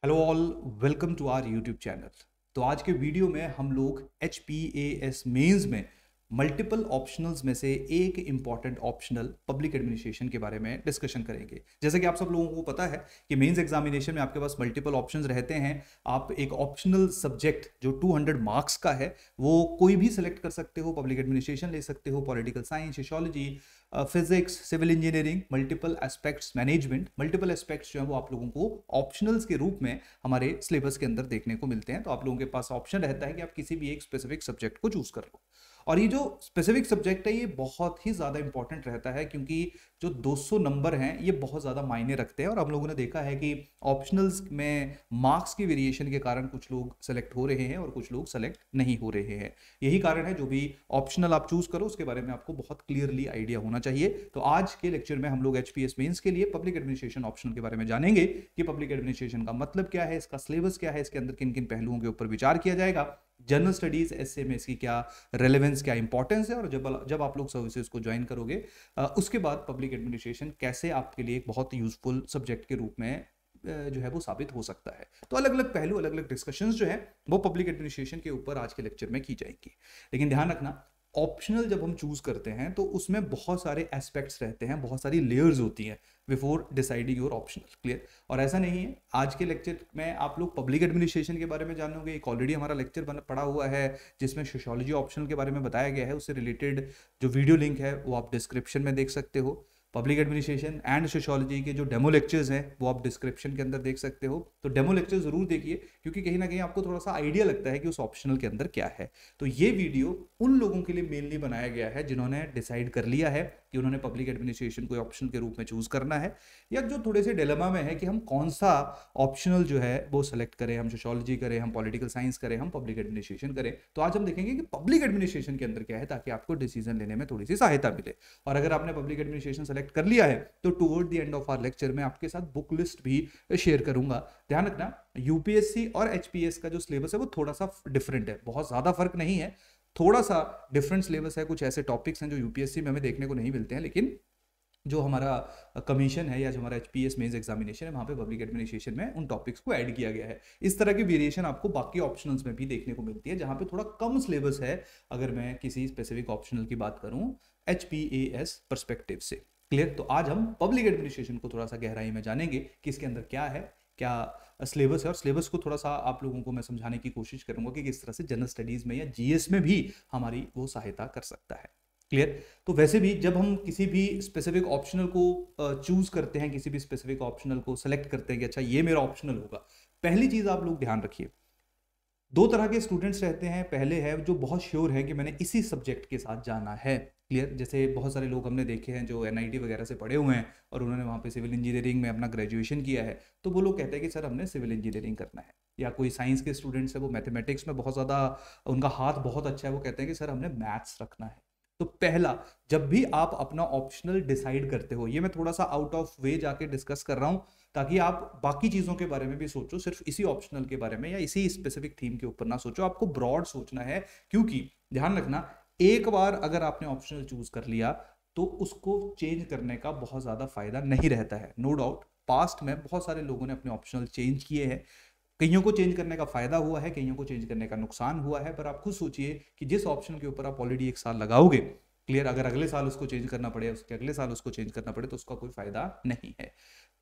Hello all, welcome to our YouTube channel. तो आज के वीडियो में हम लोग HPAS मेंस में मल्टीपल ऑप्शनल्स में से एक इम्पॉर्टेंट ऑप्शनल पब्लिक एडमिनिस्ट्रेशन के बारे में डिस्कशन करेंगे। जैसे कि आप सब लोगों को पता है कि मेंस एग्जामिनेशन में आपके पास मल्टीपल ऑप्शंस रहते हैं। आप एक ऑप्शनल सब्जेक्ट जो 200 मार्क्स का है वो कोई भी सिलेक्ट कर सकते हो। पब्लिक एडमिनिस्ट्रेशन ले सकते हो, political science, sociology, physics, civil engineering, multiple aspects management. Multiple aspects जो है वो आप लोगों को ऑप्शनल्स के रूप में हमारे सिलेबस के अंदर देखने को मिलते हैं। तो आप लोगों के पास ऑप्शन रहता है कि आप किसी भी एक स्पेसिफिक सब्जेक्ट को चूज कर लो। और ये जो स्पेसिफिक सब्जेक्ट है ये बहुत ही ज़्यादा इंपॉर्टेंट रहता है, क्योंकि जो 200 नंबर हैं ये बहुत ज़्यादा मायने रखते हैं। और हम लोगों ने देखा है कि ऑप्शनल्स में मार्क्स की वेरिएशन के कारण कुछ लोग सेलेक्ट हो रहे हैं और कुछ लोग सेलेक्ट नहीं हो रहे हैं। यही कारण है जो भी ऑप्शनल आप चूज करो उसके बारे में आपको बहुत क्लियरली आइडिया होना चाहिए। तो आज के लेक्चर में हम लोग HPS मेंस के लिए पब्लिक एडमिनिस्ट्रेशन ऑप्शनल के बारे में जानेंगे कि पब्लिक एडमिनिस्ट्रेशन का मतलब क्या है, इसका सिलेबस क्या है, इसके अंदर किन किन पहलुओं के ऊपर विचार किया जाएगा, जनरल स्टडीज एसए में इसकी क्या रेलेवेंस, क्या इंपॉर्टेंस है, और जब आप लोग सर्विसेज को ज्वाइन करोगे उसके बाद पब्लिक एडमिनिस्ट्रेशन कैसे आपके लिए एक बहुत यूजफुल सब्जेक्ट के रूप में जो है वो साबित हो सकता है। तो अलग अलग पहलू, अलग अलग डिस्कशंस जो है वो पब्लिक एडमिनिस्ट्रेशन के ऊपर आज के लेक्चर में की जाएंगी। लेकिन ध्यान रखना, ऑप्शनल जब हम चूज करते हैं तो उसमें बहुत सारे एस्पेक्ट्स रहते हैं, बहुत सारी लेयर्स होती हैं before deciding your optional. Clear? और ऐसा नहीं है, आज के लेक्चर में आप लोग पब्लिक एडमिनिस्ट्रेशन के बारे में जानोगे। एक ऑलरेडी हमारा लेक्चर पड़ा हुआ है जिसमें सोशियोलॉजी ऑप्शनल के बारे में बताया गया है। उससे रिलेटेड जो वीडियो लिंक है वो आप डिस्क्रिप्शन में देख सकते हो। पब्लिक एडमिनिस्ट्रेशन एंड सोशियोलॉजी के जो डेमो लेक्चर्स हैं वो आप डिस्क्रिप्शन के अंदर देख सकते हो। तो डेमो लेक्चर जरूर देखिए, क्योंकि कहीं ना कहीं आपको थोड़ा सा आइडिया लगता है कि उस ऑप्शनल के अंदर क्या है। तो ये वीडियो उन लोगों के लिए मेनली बनाया गया है जिन्होंने डिसाइड कर लिया है कि उन्होंने पब्लिक एडमिनिस्ट्रेशन को ऑप्शन के रूप में चूज करना है, या जो थोड़े से डिलेमा में है कि हम कौन सा ऑप्शनल जो है वो सेलेक्ट करें, हम सोशियोलॉजी करें, हम पॉलिटिकल साइंस करें, हम पब्लिक एडमिनिस्ट्रेशन करें। तो आज हम देखेंगे कि पब्लिक एडमिनिस्ट्रेशन के अंदर क्या है, ताकि आपको डिसीजन लेने में थोड़ी सी सहायता मिले। और अगर आपने पब्लिक एडमिनिस्ट्रेशन सेलेक्ट कर लिया है तो toward the end of our lecture में आपके साथ बुक लिस्ट भी शेयर करूंगा। ध्यान रखना, यूपीएससी और एचपीएस का जो सिलेबस है वो थोड़ा सा डिफरेंट है, बहुत ज्यादा फर्क नहीं है, थोड़ा सा डिफरेंट सिलेबस है। कुछ ऐसे टॉपिक्स हैं जो यूपीएससी में हमें देखने को नहीं मिलते हैं, लेकिन जो हमारा कमीशन है या जो हमारा HPS मेंस एग्जामिनेशन है वहाँ पे पब्लिक एडमिनिस्ट्रेशन में उन टॉपिक्स को ऐड किया गया है। इस तरह की वेरिएशन आपको बाकी ऑप्शनल्स में भी देखने को मिलती है, जहाँ पे थोड़ा कम सिलेबस है अगर मैं किसी स्पेसिफिक ऑप्शनल की बात करूँ HPAS परस्पेक्टिव से। क्लियर? तो आज हम पब्लिक एडमिनिस्ट्रेशन को थोड़ा सा गहराई में जानेंगे कि इसके अंदर क्या है, क्या सिलेबस है, और सिलेबस को थोड़ा सा आप लोगों को मैं समझाने की कोशिश करूंगा कि किस तरह से जनरल स्टडीज में या GS में भी हमारी वो सहायता कर सकता है। क्लियर? तो वैसे भी जब हम किसी भी स्पेसिफिक ऑप्शनल को चूज करते हैं, किसी भी स्पेसिफिक ऑप्शनल को सेलेक्ट करते हैं कि अच्छा ये मेरा ऑप्शनल होगा, पहली चीज आप लोग ध्यान रखिए, दो तरह के स्टूडेंट्स रहते हैं। पहले है जो बहुत श्योर है कि मैंने इसी सब्जेक्ट के साथ जाना है। क्लियर? जैसे बहुत सारे लोग हमने देखे हैं जो NIT वगैरह से पढ़े हुए हैं और उन्होंने वहाँ पे सिविल इंजीनियरिंग में अपना ग्रेजुएशन किया है, तो वो लोग कहते हैं कि सर हमने सिविल इंजीनियरिंग करना है। या कोई साइंस के स्टूडेंट्स है, वो मैथमेटिक्स में बहुत ज़्यादा उनका हाथ बहुत अच्छा है, वो कहते हैं कि सर हमने मैथ्स रखना है। तो पहला, जब भी आप अपना ऑप्शनल डिसाइड करते हो, ये मैं थोड़ा सा आउट ऑफ वे जाके डिस्कस कर रहा हूं ताकि आप बाकी चीजों के बारे में भी सोचो, सिर्फ इसी ऑप्शनल के बारे में या इसी स्पेसिफिक थीम के ऊपर ना सोचो, आपको ब्रॉड सोचना है। क्योंकि ध्यान रखना, एक बार अगर आपने ऑप्शनल चूज कर लिया तो उसको चेंज करने का बहुत ज्यादा फायदा नहीं रहता है। नो डाउट पास्ट में बहुत सारे लोगों ने अपने ऑप्शनल चेंज किए हैं, कईयों को चेंज करने का फायदा हुआ है, कईयों को चेंज करने का नुकसान हुआ है। पर आप खुद सोचिए कि जिस ऑप्शन के ऊपर आप ऑलरेडी एक साल लगाओगे, क्लियर, अगर अगले साल उसको चेंज करना पड़े, उसके अगले साल उसको चेंज करना पड़े, तो उसका कोई फायदा नहीं है।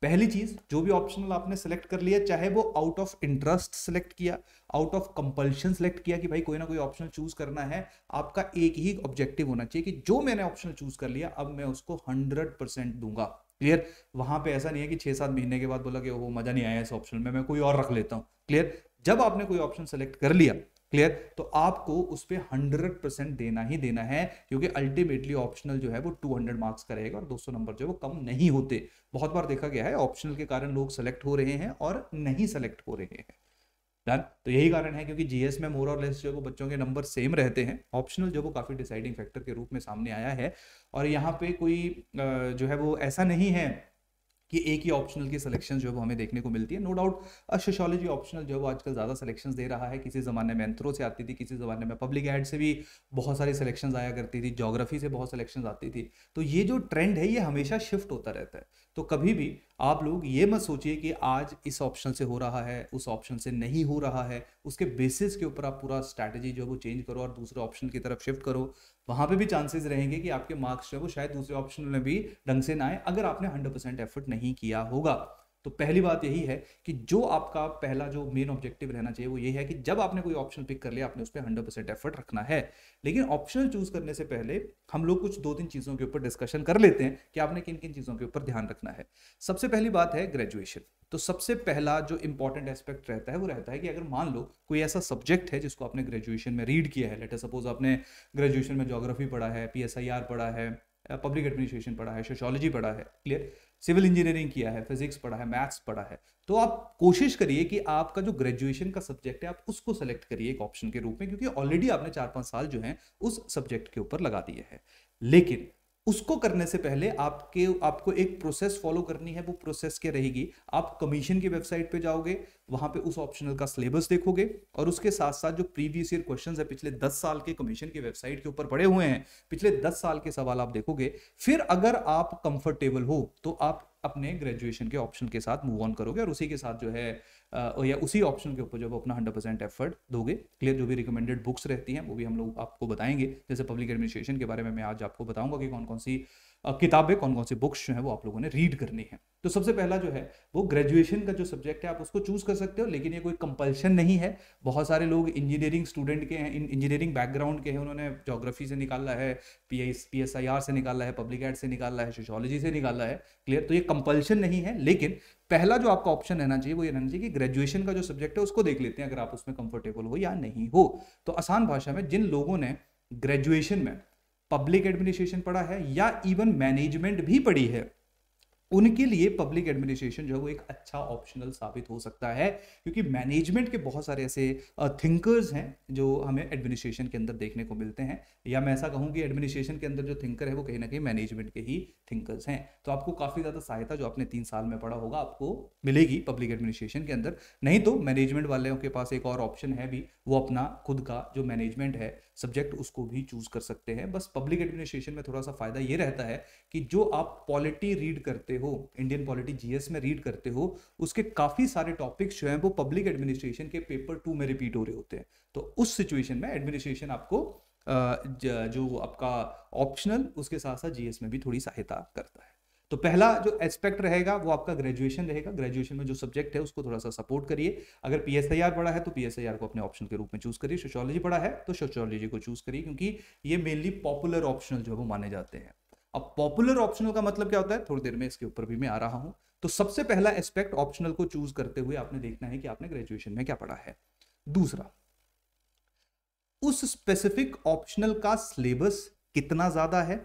पहली चीज, जो भी ऑप्शनल आपने सेलेक्ट कर लिया, चाहे वो आउट ऑफ इंटरेस्ट सेलेक्ट किया, आउट ऑफ कंपल्शन सेलेक्ट किया कि भाई कोई ना कोई ऑप्शनल चूज करना है, आपका एक ही ऑब्जेक्टिव होना चाहिए कि जो मैंने ऑप्शनल चूज कर लिया अब मैं उसको 100% दूंगा। क्लियर? वहां पे ऐसा नहीं है कि 6-7 महीने के बाद बोला कि वो मजा नहीं आया इस ऑप्शन में, मैं कोई और रख लेता हूं। क्लियर? जब आपने कोई ऑप्शन सेलेक्ट कर लिया, क्लियर, तो आपको उस पर 100% देना ही देना है, क्योंकि अल्टीमेटली ऑप्शनल जो है वो 200 मार्क्स का रहेगा और 200 नंबर जो है वो कम नहीं होते। बहुत बार देखा गया है ऑप्शनल के कारण लोग सेलेक्ट हो रहे हैं और नहीं सेलेक्ट हो रहे हैं। डन? तो यही कारण है, क्योंकि GS में मोर और लेस जो वो बच्चों के नंबर सेम रहते हैं, ऑप्शनल जो वो काफी डिसाइडिंग फैक्टर के रूप में सामने आया है। और यहाँ पे कोई जो है वो ऐसा नहीं है कि एक ही ऑप्शनल की सिलेक्शन जो है वो हमें देखने को मिलती है। नो डाउट सोशियोलॉजी ऑप्शनल जो है वो आजकल ज़्यादा सिलेक्शंस दे रहा है। किसी ज़माने में एंथ्रो से आती थी, किसी ज़माने में पब्लिक एड से भी बहुत सारी सिलेक्शंस आया करती थी, ज्योग्राफी से बहुत सिलेक्शंस आती थी। तो ये जो ट्रेंड है ये हमेशा शिफ्ट होता रहता है। तो कभी भी आप लोग ये मत सोचिए कि आज इस ऑप्शन से हो रहा है, उस ऑप्शन से नहीं हो रहा है, उसके बेसिस के ऊपर आप पूरा स्ट्रैटेजी जो है वो चेंज करो और दूसरे ऑप्शन की तरफ शिफ्ट करो। वहां पे भी चांसेस रहेंगे कि आपके मार्क्स जो है वो शायद दूसरे ऑप्शन में भी ढंग से ना आए अगर आपने 100% एफर्ट नहीं किया होगा। तो पहली बात यही है कि जो आपका पहला जो मेन ऑब्जेक्टिव रहना चाहिए वो ये है कि जब आपने कोई ऑप्शन पिक कर लिया आपने उस पर 100% एफर्ट रखना है। लेकिन ऑप्शनल चूज करने से पहले हम लोग कुछ 2-3 चीजों के ऊपर डिस्कशन कर लेते हैं कि आपने किन किन चीजों के ऊपर ध्यान रखना है। सबसे पहली बात है ग्रेजुएशन। तो सबसे पहला जो इंपॉर्टेंट एस्पेक्ट रहता है वो रहता है कि अगर मान लो कोई ऐसा सब्जेक्ट है जिसको आपने ग्रेजुएशन में रीड किया है, लेट अस सपोज आपने ग्रेजुएशन में ज्योग्राफी पढ़ा है, PSIR पढ़ा है, पब्लिक एडमिनिस्ट्रेशन पढ़ा है, सोशियोलॉजी पढ़ा है, क्लियर, सिविल इंजीनियरिंग किया है, फिजिक्स पढ़ा है, मैथ्स पढ़ा है, तो आप कोशिश करिए कि आपका जो ग्रेजुएशन का सब्जेक्ट है आप उसको सेलेक्ट करिए एक ऑप्शन के रूप में, क्योंकि ऑलरेडी आपने 4-5 साल जो है उस सब्जेक्ट के ऊपर लगा दिए हैं। लेकिन उसको करने से पहले आपको एक प्रोसेस फॉलो करनी है। वो प्रोसेस क्या रहेगी? आप कमीशन की वेबसाइट पे जाओगे, वहां पे उस ऑप्शनल का सिलेबस देखोगे और उसके साथ साथ जो प्रीवियस ईयर क्वेश्चंस है पिछले 10 साल के कमीशन की वेबसाइट के ऊपर पड़े हुए हैं, पिछले 10 साल के सवाल आप देखोगे। फिर अगर आप कंफर्टेबल हो तो आप अपने ग्रेजुएशन के ऑप्शन के साथ मूव ऑन करोगे और उसी के साथ जो है या उसी ऑप्शन के ऊपर जो अपना 100% एफर्ट दोगे। क्लियर, जो भी रिकमेंडेड बुक्स रहती हैं वो भी हम लोग आपको बताएंगे। जैसे पब्लिक एडमिनिस्ट्रेशन के बारे में मैं आज आपको बताऊंगा कि कौन कौन सी किताबें, कौन कौन सी बुक्स जो है वो आप लोगों ने रीड करनी है। तो सबसे पहला जो है वो ग्रेजुएशन का जो सब्जेक्ट है आप उसको चूज कर सकते हो, लेकिन ये कोई कंपल्शन नहीं है। बहुत सारे लोग इंजीनियरिंग स्टूडेंट के हैं, इंजीनियरिंग बैकग्राउंड के हैं, उन्होंने ज्योग्राफी से निकाला है, PSIR से निकाला है, पब्लिक एड से निकाला है, सोशियोलॉजी से निकाला है। क्लियर, तो ये कंपल्शन नहीं है। लेकिन पहला जो आपका ऑप्शन रहना चाहिए वो ये रहना चाहिए कि ग्रेजुएशन का जो सब्जेक्ट है उसको देख लेते हैं अगर आप उसमें कंफर्टेबल हो या नहीं हो। तो आसान भाषा में जिन लोगों ने ग्रेजुएशन में पब्लिक एडमिनिस्ट्रेशन पढ़ा है या इवन मैनेजमेंट भी पढ़ी है, उनके लिए पब्लिक एडमिनिस्ट्रेशन जो है वो एक अच्छा ऑप्शनल साबित हो सकता है, क्योंकि मैनेजमेंट के बहुत सारे ऐसे थिंकर्स हैं जो हमें एडमिनिस्ट्रेशन के अंदर देखने को मिलते हैं। या मैं ऐसा कहूँ कि एडमिनिस्ट्रेशन के अंदर जो थिंकर है वो कहीं ना कहीं मैनेजमेंट के ही थिंकर्स हैं। तो आपको काफ़ी ज़्यादा सहायता जो आपने 3 साल में पढ़ा होगा आपको मिलेगी पब्लिक एडमिनिस्ट्रेशन के अंदर। नहीं तो मैनेजमेंट वालों के पास एक और ऑप्शन है भी, वो अपना खुद का जो मैनेजमेंट है सब्जेक्ट उसको भी चूज कर सकते हैं। बस पब्लिक एडमिनिस्ट्रेशन में थोड़ा सा फायदा ये रहता है कि जो आप पॉलिटी रीड करते हो, इंडियन पॉलिटी GS में रीड करते हो, उसके काफी सारे टॉपिक्स जो हैं वो पब्लिक एडमिनिस्ट्रेशन के पेपर 2 में रिपीट हो रहे होते हैं। तो उस सिचुएशन में एडमिनिस्ट्रेशन आपको जो आपका ऑप्शनल उसके साथ साथ GS में भी थोड़ी सहायता करता है। तो पहला जो एस्पेक्ट रहेगा वो आपका ग्रेजुएशन रहेगा। ग्रेजुएशन में जो सब्जेक्ट है उसको थोड़ा सा सपोर्ट करिए। अगर PSIR पढ़ा है तो PSIR को अपने ऑप्शन के रूप में चूज करिए। सोशियोलॉजी पढ़ा है तो सोशियोलॉजी को चूज करिए, क्योंकि ये मेनली पॉपुलर ऑप्शनल जो है वो माने जाते हैं। अब पॉपुलर ऑप्शनल का मतलब क्या होता है, थोड़ी देर में इसके ऊपर भी मैं आ रहा हूं। तो सबसे पहला एस्पेक्ट ऑप्शनल को चूज करते हुए आपने देखना है कि आपने ग्रेजुएशन में क्या पढ़ा है। दूसरा, उस स्पेसिफिक ऑप्शनल का सिलेबस कितना ज्यादा है,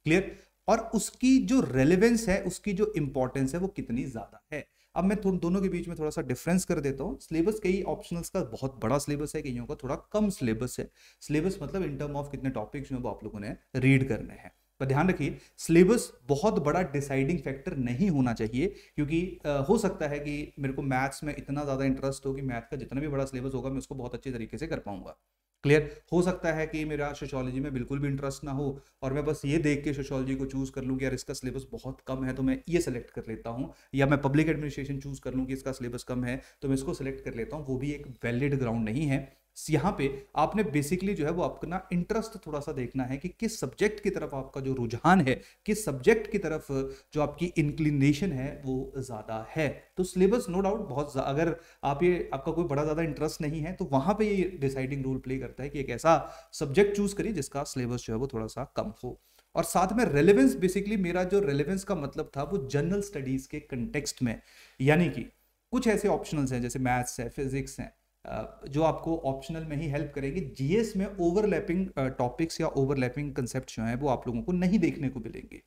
क्लियर, और उसकी जो रेलेवेंस है, उसकी जो इंपॉर्टेंस है वो कितनी ज्यादा है। अब मैं दोनों के बीच में थोड़ा सा डिफरेंस कर देता हूं। सिलेबस कई ऑप्शनल्स का बहुत बड़ा सिलेबस है, कईयों का थोड़ा कम सिलेबस है। सिलेबस मतलब इन टर्म ऑफ कितने टॉपिक्स जो आप लोगों ने रीड करने हैं। पर ध्यान रखिए, सिलेबस बहुत बड़ा डिसाइडिंग फैक्टर नहीं होना चाहिए, क्योंकि हो सकता है कि मेरे को मैथ्स में इतना ज़्यादा इंटरेस्ट हो कि मैथ का जितना भी बड़ा सिलेबस होगा मैं उसको बहुत अच्छे तरीके से कर पाऊंगा। क्लियर, हो सकता है कि मेरा सोशियोलॉजी में बिल्कुल भी इंटरेस्ट ना हो और मैं बस ये देख के सोशियोलॉजी को चूज कर लूँ कि यार इसका सिलेबस बहुत कम है तो मैं ये सेलेक्ट कर लेता हूँ, या मैं पब्लिक एडमिनिस्ट्रेशन चूज कर लूँ कि इसका सिलेबस कम है तो मैं इसको सेलेक्ट कर लेता हूँ। वो भी एक वैलिड ग्राउंड नहीं है। यहाँ पे आपने बेसिकली जो है वो अपना इंटरेस्ट थोड़ा सा देखना है कि किस सब्जेक्ट की तरफ आपका जो रुझान है, किस सब्जेक्ट की तरफ जो आपकी इंक्लिनेशन है वो ज्यादा है। तो सिलेबस नो डाउट बहुत, अगर आपका कोई बड़ा ज्यादा इंटरेस्ट नहीं है तो वहां पे ये डिसाइडिंग रोल प्ले करता है कि एक ऐसा सब्जेक्ट चूज करिए जिसका सिलेबस जो है वो थोड़ा सा कम हो। और साथ में रेलेवेंस, बेसिकली मेरा जो रेलेवेंस का मतलब था वो जनरल स्टडीज के कंटेक्स्ट में, यानी कि कुछ ऐसे ऑप्शनल्स हैं जैसे मैथ्स है, फिजिक्स है, जो आपको ऑप्शनल में ही हेल्प करेगी। GS में ओवरलैपिंग टॉपिक्स या ओवरलैपिंग कंसेप्ट जो हैं वो आप लोगों को नहीं देखने को मिलेंगे।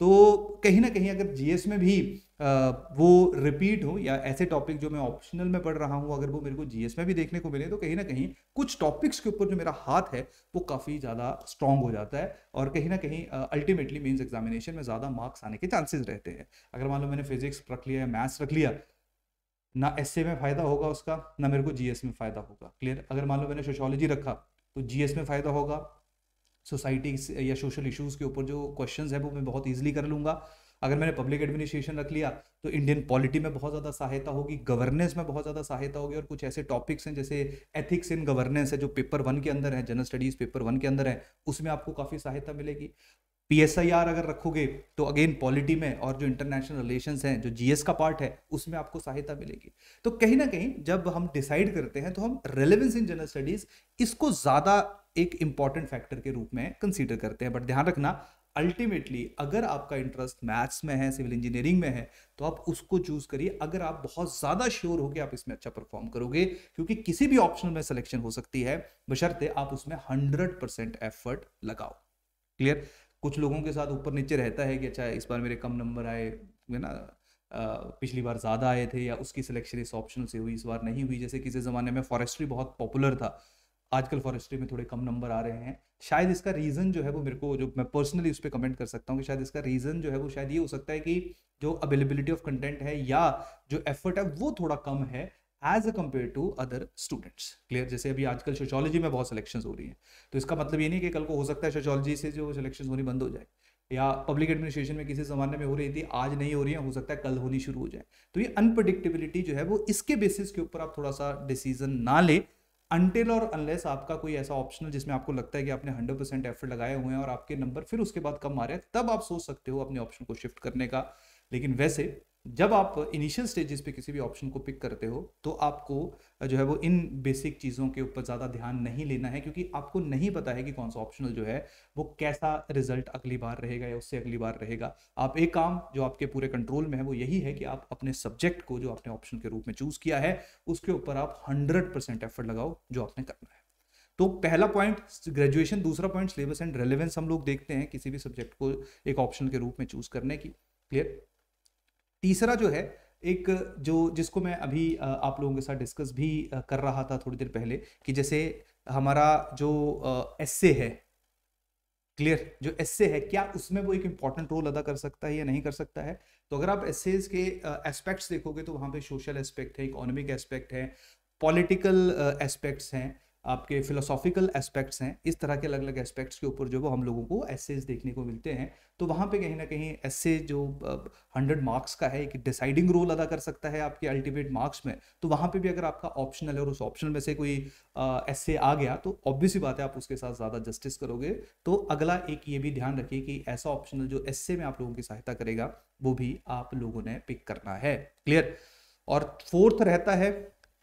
तो कहीं ना कहीं अगर जीएस में भी वो रिपीट हो या ऐसे टॉपिक जो मैं ऑप्शनल में पढ़ रहा हूँ अगर वो मेरे को जीएस में भी देखने को मिले, तो कहीं ना कहीं कुछ टॉपिक्स के ऊपर जो मेरा हाथ है वो काफ़ी ज़्यादा स्ट्रांग हो जाता है और कहीं ना कहीं अल्टीमेटली मेंस एग्जामिनेशन में ज़्यादा मार्क्स आने के चांसेस रहते हैं। अगर मान लो मैंने फिजिक्स रख लिया या मैथ्स रख लिया, ना एसए में फ़ायदा होगा उसका, ना मेरे को जीएस में फ़ायदा होगा। क्लियर? अगर मान लो मैंने सोशियोलॉजी रखा तो जीएस में फ़ायदा होगा, सोसाइटी या सोशल इश्यूज़ के ऊपर जो क्वेश्चंस है वो मैं बहुत ईजिली कर लूँगा। अगर मैंने पब्लिक एडमिनिस्ट्रेशन रख लिया तो इंडियन पॉलिटी में बहुत ज़्यादा सहायता होगी, गवर्नेंस में बहुत ज़्यादा सहायता होगी, और कुछ ऐसे टॉपिक्स हैं जैसे एथिक्स इन गवर्नेंस है जो पेपर 1 के अंदर है, जनरल स्टडीज़ पेपर 1 के अंदर है, उसमें आपको काफ़ी सहायता मिलेगी। पीएसआईआर अगर रखोगे तो अगेन पॉलिटी में और जो इंटरनेशनल रिलेशंस हैं जो जीएस का पार्ट है उसमें आपको सहायता मिलेगी। तो कहीं ना कहीं जब हम डिसाइड करते हैं तो हम रेलेवेंस इन जनरल स्टडीज इसको ज़्यादा एक इंपॉर्टेंट फैक्टर के रूप में कंसीडर करते हैं। बट ध्यान रखना, अल्टीमेटली अगर आपका इंटरेस्ट मैथ्स में है, सिविल इंजीनियरिंग में है, तो आप उसको चूज करिए अगर आप बहुत ज्यादा श्योर हो कि आप इसमें अच्छा परफॉर्म करोगे, क्योंकि किसी भी ऑप्शन में सिलेक्शन हो सकती है बशर्ते आप उसमें 100% एफर्ट लगाओ। क्लियर? कुछ लोगों के साथ ऊपर नीचे रहता है कि अच्छा इस बार मेरे कम नंबर आए है ना, पिछली बार ज़्यादा आए थे, या उसकी सिलेक्शन इस ऑप्शन से हुई, इस बार नहीं हुई। जैसे किसी ज़माने में फॉरेस्ट्री बहुत पॉपुलर था, आजकल फॉरेस्ट्री में थोड़े कम नंबर आ रहे हैं। शायद इसका रीज़न जो है वो मेरे को, जो मैं पर्सनली उस पर कमेंट कर सकता हूँ कि शायद इसका रीज़न जो है वो शायद ये हो सकता है कि जो अवेलेबिलिटी ऑफ कंटेंट है या जो एफर्ट है वो थोड़ा कम है as a compare to other students. Clear? जैसे अभी आजकल सोशियोलॉजी में बहुत सिलेक्शन हो रही है, तो इसका मतलब ये नहीं कि कल को हो सकता है सोशियोलॉजी से जो सिलेक्शन होनी बंद हो जाए, या पब्लिक एडमिनिस्ट्रेशन में किसी ज़माने में हो रही थी आज नहीं हो रही है, हो सकता है कल होनी शुरू हो जाए। तो ये अनप्रडिक्टेबिलिटी जो है वो इसके बेसिस के ऊपर आप थोड़ा सा डिसीजन ना ले अनटिल और अनलेस आपका कोई ऐसा ऑप्शनल जिसमें आपको लगता है कि आपने 100% एफर्ट लगाए हुए हैं और आपके नंबर फिर उसके बाद कम आ रहे हैं, तब आप सोच सकते हो अपने ऑप्शन को शिफ्ट करने का। लेकिन वैसे जब आप इनिशियल स्टेजेस पे किसी भी ऑप्शन को पिक करते हो तो आपको जो है वो इन बेसिक चीज़ों के ऊपर ज़्यादा ध्यान नहीं लेना है, क्योंकि आपको नहीं पता है कि कौन सा ऑप्शनल जो है वो कैसा रिजल्ट अगली बार रहेगा या उससे अगली बार रहेगा। आप एक काम जो आपके पूरे कंट्रोल में है वो यही है कि आप अपने सब्जेक्ट को जो आपने ऑप्शन के रूप में चूज किया है उसके ऊपर आप 100% एफर्ट लगाओ जो आपने करना है। तो पहला पॉइंट ग्रेजुएशन, दूसरा पॉइंट सिलेबस एंड रेलेवेंस हम लोग देखते हैं किसी भी सब्जेक्ट को एक ऑप्शन के रूप में चूज करने की। क्लियर? तीसरा जो है एक जो जिसको मैं अभी आप लोगों के साथ डिस्कस भी कर रहा था थोड़ी देर पहले, कि जैसे हमारा जो एस्से है, क्लियर, जो एस्से है क्या उसमें वो एक इंपॉर्टेंट रोल अदा कर सकता है या नहीं कर सकता है। तो अगर आप एस्सेज के एस्पेक्ट्स देखोगे तो वहाँ पे सोशल एस्पेक्ट है, इकोनॉमिक एस्पेक्ट है, पॉलिटिकल एस्पेक्ट्स हैं, आपके फिलोसॉफिकल एस्पेक्ट्स हैं, इस तरह के अलग अलग एस्पेक्ट्स के ऊपर जो वो हम लोगों को एस्सेज देखने को मिलते हैं। तो वहाँ पे कहीं ना कहीं एस्से जो 100 मार्क्स का है, एक डिसाइडिंग रोल अदा कर सकता है आपके अल्टीमेट मार्क्स में। तो वहाँ पे भी अगर आपका ऑप्शनल है और उस ऑप्शनल में से कोई एस्से आ गया तो ऑब्वियस ही बात है आप उसके साथ ज़्यादा जस्टिस करोगे। तो अगला एक ये भी ध्यान रखिए कि ऐसा ऑप्शनल जो एस्से में आप लोगों की सहायता करेगा वो भी आप लोगों ने पिक करना है। क्लियर? और फोर्थ रहता है,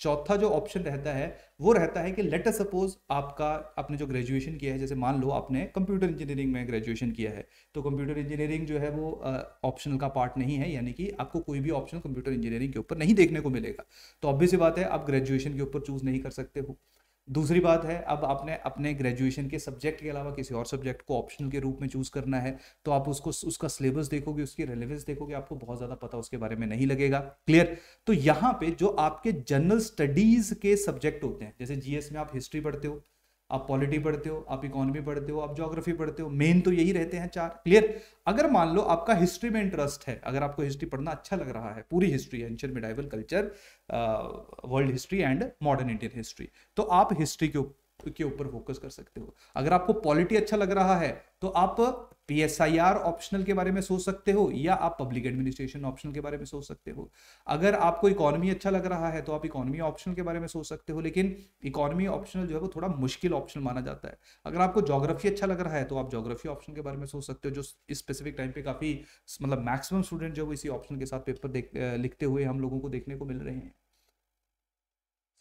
चौथा जो ऑप्शन रहता है वो रहता है कि लेट अस सपोज आपका आपने जो ग्रेजुएशन किया है, जैसे मान लो आपने कंप्यूटर इंजीनियरिंग में ग्रेजुएशन किया है, तो कंप्यूटर इंजीनियरिंग जो है वो ऑप्शनल का पार्ट नहीं है, यानी कि आपको कोई भी ऑप्शन कंप्यूटर इंजीनियरिंग के ऊपर नहीं देखने को मिलेगा। तो ऑब्वियस सी बात है आप ग्रेजुएशन के ऊपर चूज नहीं कर सकते हो। दूसरी बात है अब आपने अपने ग्रेजुएशन के सब्जेक्ट के अलावा किसी और सब्जेक्ट को ऑप्शनल के रूप में चूज करना है, तो आप उसको उसका सिलेबस देखोगे, उसकी रेलेवेंस देखोगे, आपको बहुत ज़्यादा पता उसके बारे में नहीं लगेगा। क्लियर? तो यहाँ पे जो आपके जनरल स्टडीज के सब्जेक्ट होते हैं, जैसे जीएस में आप हिस्ट्री पढ़ते हो, आप पॉलिटी पढ़ते हो, आप इकोनॉमी पढ़ते हो, आप ज्योग्राफी पढ़ते हो, मेन तो यही रहते हैं 4। क्लियर? अगर मान लो आपका हिस्ट्री में इंटरेस्ट है, अगर आपको हिस्ट्री पढ़ना अच्छा लग रहा है, पूरी history, ancient medieval culture, world history and modern Indian history, तो आप हिस्ट्री के ऊपर फोकस कर सकते हो। अगर आपको पॉलिटी अच्छा लग रहा है तो आप पीएसआईआर ऑप्शनल के बारे में सोच सकते हो या आप पब्लिक एडमिनिस्ट्रेशन ऑप्शनल के बारे में सोच सकते हो। अगर आपको इकोनॉमी अच्छा लग रहा है तो आप इकोनॉमी ऑप्शनल के बारे में सोच सकते हो, लेकिन इकोनॉमी ऑप्शनल जो है वो थोड़ा मुश्किल ऑप्शन माना जाता है। अगर आपको ज्योग्राफी अच्छा लग रहा है तो आप ज्योग्राफी ऑप्शन के बारे में सोच सकते हो, जो इस स्पेसिफिक टाइम पे काफी मतलब मैक्सिमम स्टूडेंट जो इसी ऑप्शन के साथ पेपर लिखते हुए हम लोगों को देखने को मिल रहे हैं।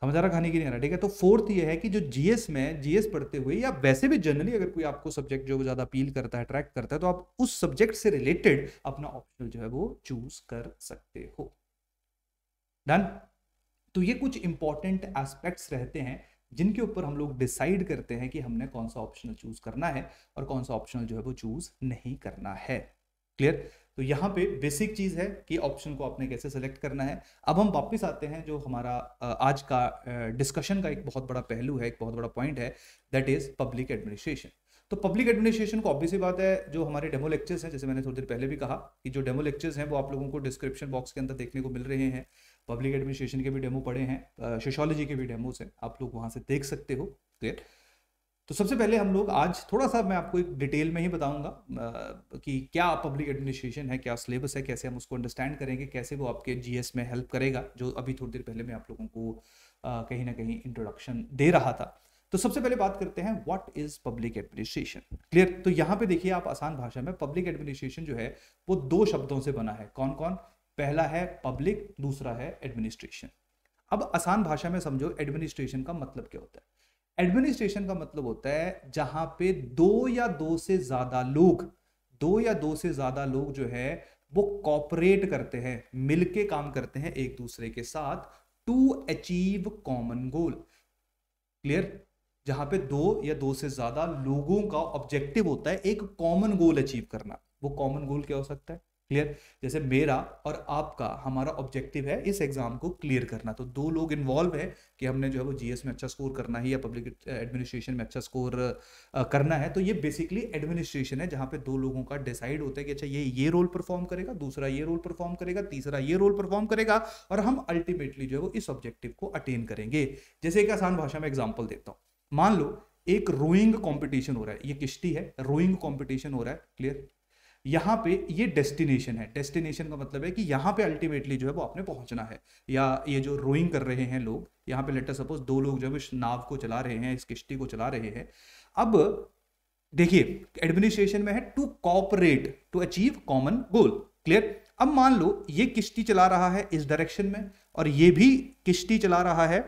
समझ आ रहा कहानी की नहीं आ रहा? ठीक है। तो फोर्थ ये है कि जो जीएस में जीएस पढ़ते हुए या वैसे भी जनरली अगर कोई आपको सब्जेक्ट जो ज्यादा अपील करता है, अट्रैक्ट करता है, तो आप उस सब्जेक्ट से रिलेटेड अपना ऑप्शनल जो है वो चूज कर सकते हो। डन? तो ये कुछ इंपॉर्टेंट एस्पेक्ट्स रहते हैं जिनके ऊपर हम लोग डिसाइड करते हैं कि हमने कौन सा ऑप्शनल चूज करना है और कौन सा ऑप्शनल जो है वो चूज नहीं करना है। क्लियर। तो यहाँ पे बेसिक चीज है कि ऑप्शन को आपने कैसे सेलेक्ट करना है। अब हम वापस आते हैं जो हमारा आज का डिस्कशन का एक बहुत बड़ा पहलू है, एक बहुत बड़ा पॉइंट है, दैट इज पब्लिक एडमिनिस्ट्रेशन। तो पब्लिक एडमिनिस्ट्रेशन को ऑब्वियस सी बात है, जो हमारे डेमो लेक्चर्स हैं, जैसे मैंने थोड़ी देर पहले भी कहा कि जो डेमो लेक्चर्स हैं वो आप लोगों को डिस्क्रिप्शन बॉक्स के अंदर देखने को मिल रहे हैं। पब्लिक एडमिनिस्ट्रेशन के भी डेमो पड़े हैं, सोशियोलॉजी के भी डेमोस हैं, आप लोग वहां से देख सकते हो। क्लियर। तो सबसे पहले हम लोग आज थोड़ा सा मैं आपको एक डिटेल में ही बताऊंगा कि क्या पब्लिक एडमिनिस्ट्रेशन है, क्या सिलेबस है, कैसे हम उसको अंडरस्टैंड करेंगे, कैसे वो आपके जीएस में हेल्प करेगा, जो अभी थोड़ी देर पहले मैं आप लोगों को कहीं ना कहीं इंट्रोडक्शन दे रहा था। तो सबसे पहले बात करते हैं what is public administration. Clear. तो यहाँ पे देखिए आप आसान भाषा में, पब्लिक एडमिनिस्ट्रेशन जो है वो दो शब्दों से बना है। कौन कौन? पहला है पब्लिक, दूसरा है एडमिनिस्ट्रेशन। अब आसान भाषा में समझो एडमिनिस्ट्रेशन का मतलब क्या होता है। एडमिनिस्ट्रेशन का मतलब होता है जहां पे दो या दो से ज्यादा लोग जो है वो कॉपरेट करते हैं, मिलके काम करते हैं एक दूसरे के साथ to achieve common goal. Clear. जहां पे दो या दो से ज्यादा लोगों का ऑब्जेक्टिव होता है एक कॉमन गोल अचीव करना। वो कॉमन गोल क्या हो सकता है? क्लियर। जैसे मेरा और आपका, हमारा ऑब्जेक्टिव है इस एग्जाम को क्लियर करना, तो दो लोग इन्वॉल्व है कि हमने जो है वो जीएस में अच्छा स्कोर करना है या पब्लिक एडमिनिस्ट्रेशन में अच्छा स्कोर करना है। तो ये बेसिकली एडमिनिस्ट्रेशन है जहां पे दो लोगों का डिसाइड होता है कि अच्छा ये रोल परफॉर्म करेगा, दूसरा ये रोल परफॉर्म करेगा, तीसरा ये रोल परफॉर्म करेगा, और हम अल्टीमेटली जो है वो इस ऑब्जेक्टिव को अटेन करेंगे। जैसे एक आसान भाषा में एग्जाम्पल देता हूं, मान लो एक रोइंग कॉम्पिटिशन हो रहा है, ये किश्ती है, रोइंग कॉम्पिटिशन हो रहा है। क्लियर। यहां पे ये डेस्टिनेशन है। डेस्टिनेशन का मतलब है कि यहां पे अल्टीमेटली जो है वो आपने पहुंचना है, या ये जो रोइंग कर रहे हैं लोग, यहां पे लेटर सपोज दो लोग जो है इस नाव को चला रहे हैं, इस किश्ती को चला रहे हैं। अब देखिए एडमिनिस्ट्रेशन में है to cooperate to achieve common goal. Clear. अब मान लो ये किश्ती चला रहा है इस डायरेक्शन में, और ये भी किश्ती चला रहा है,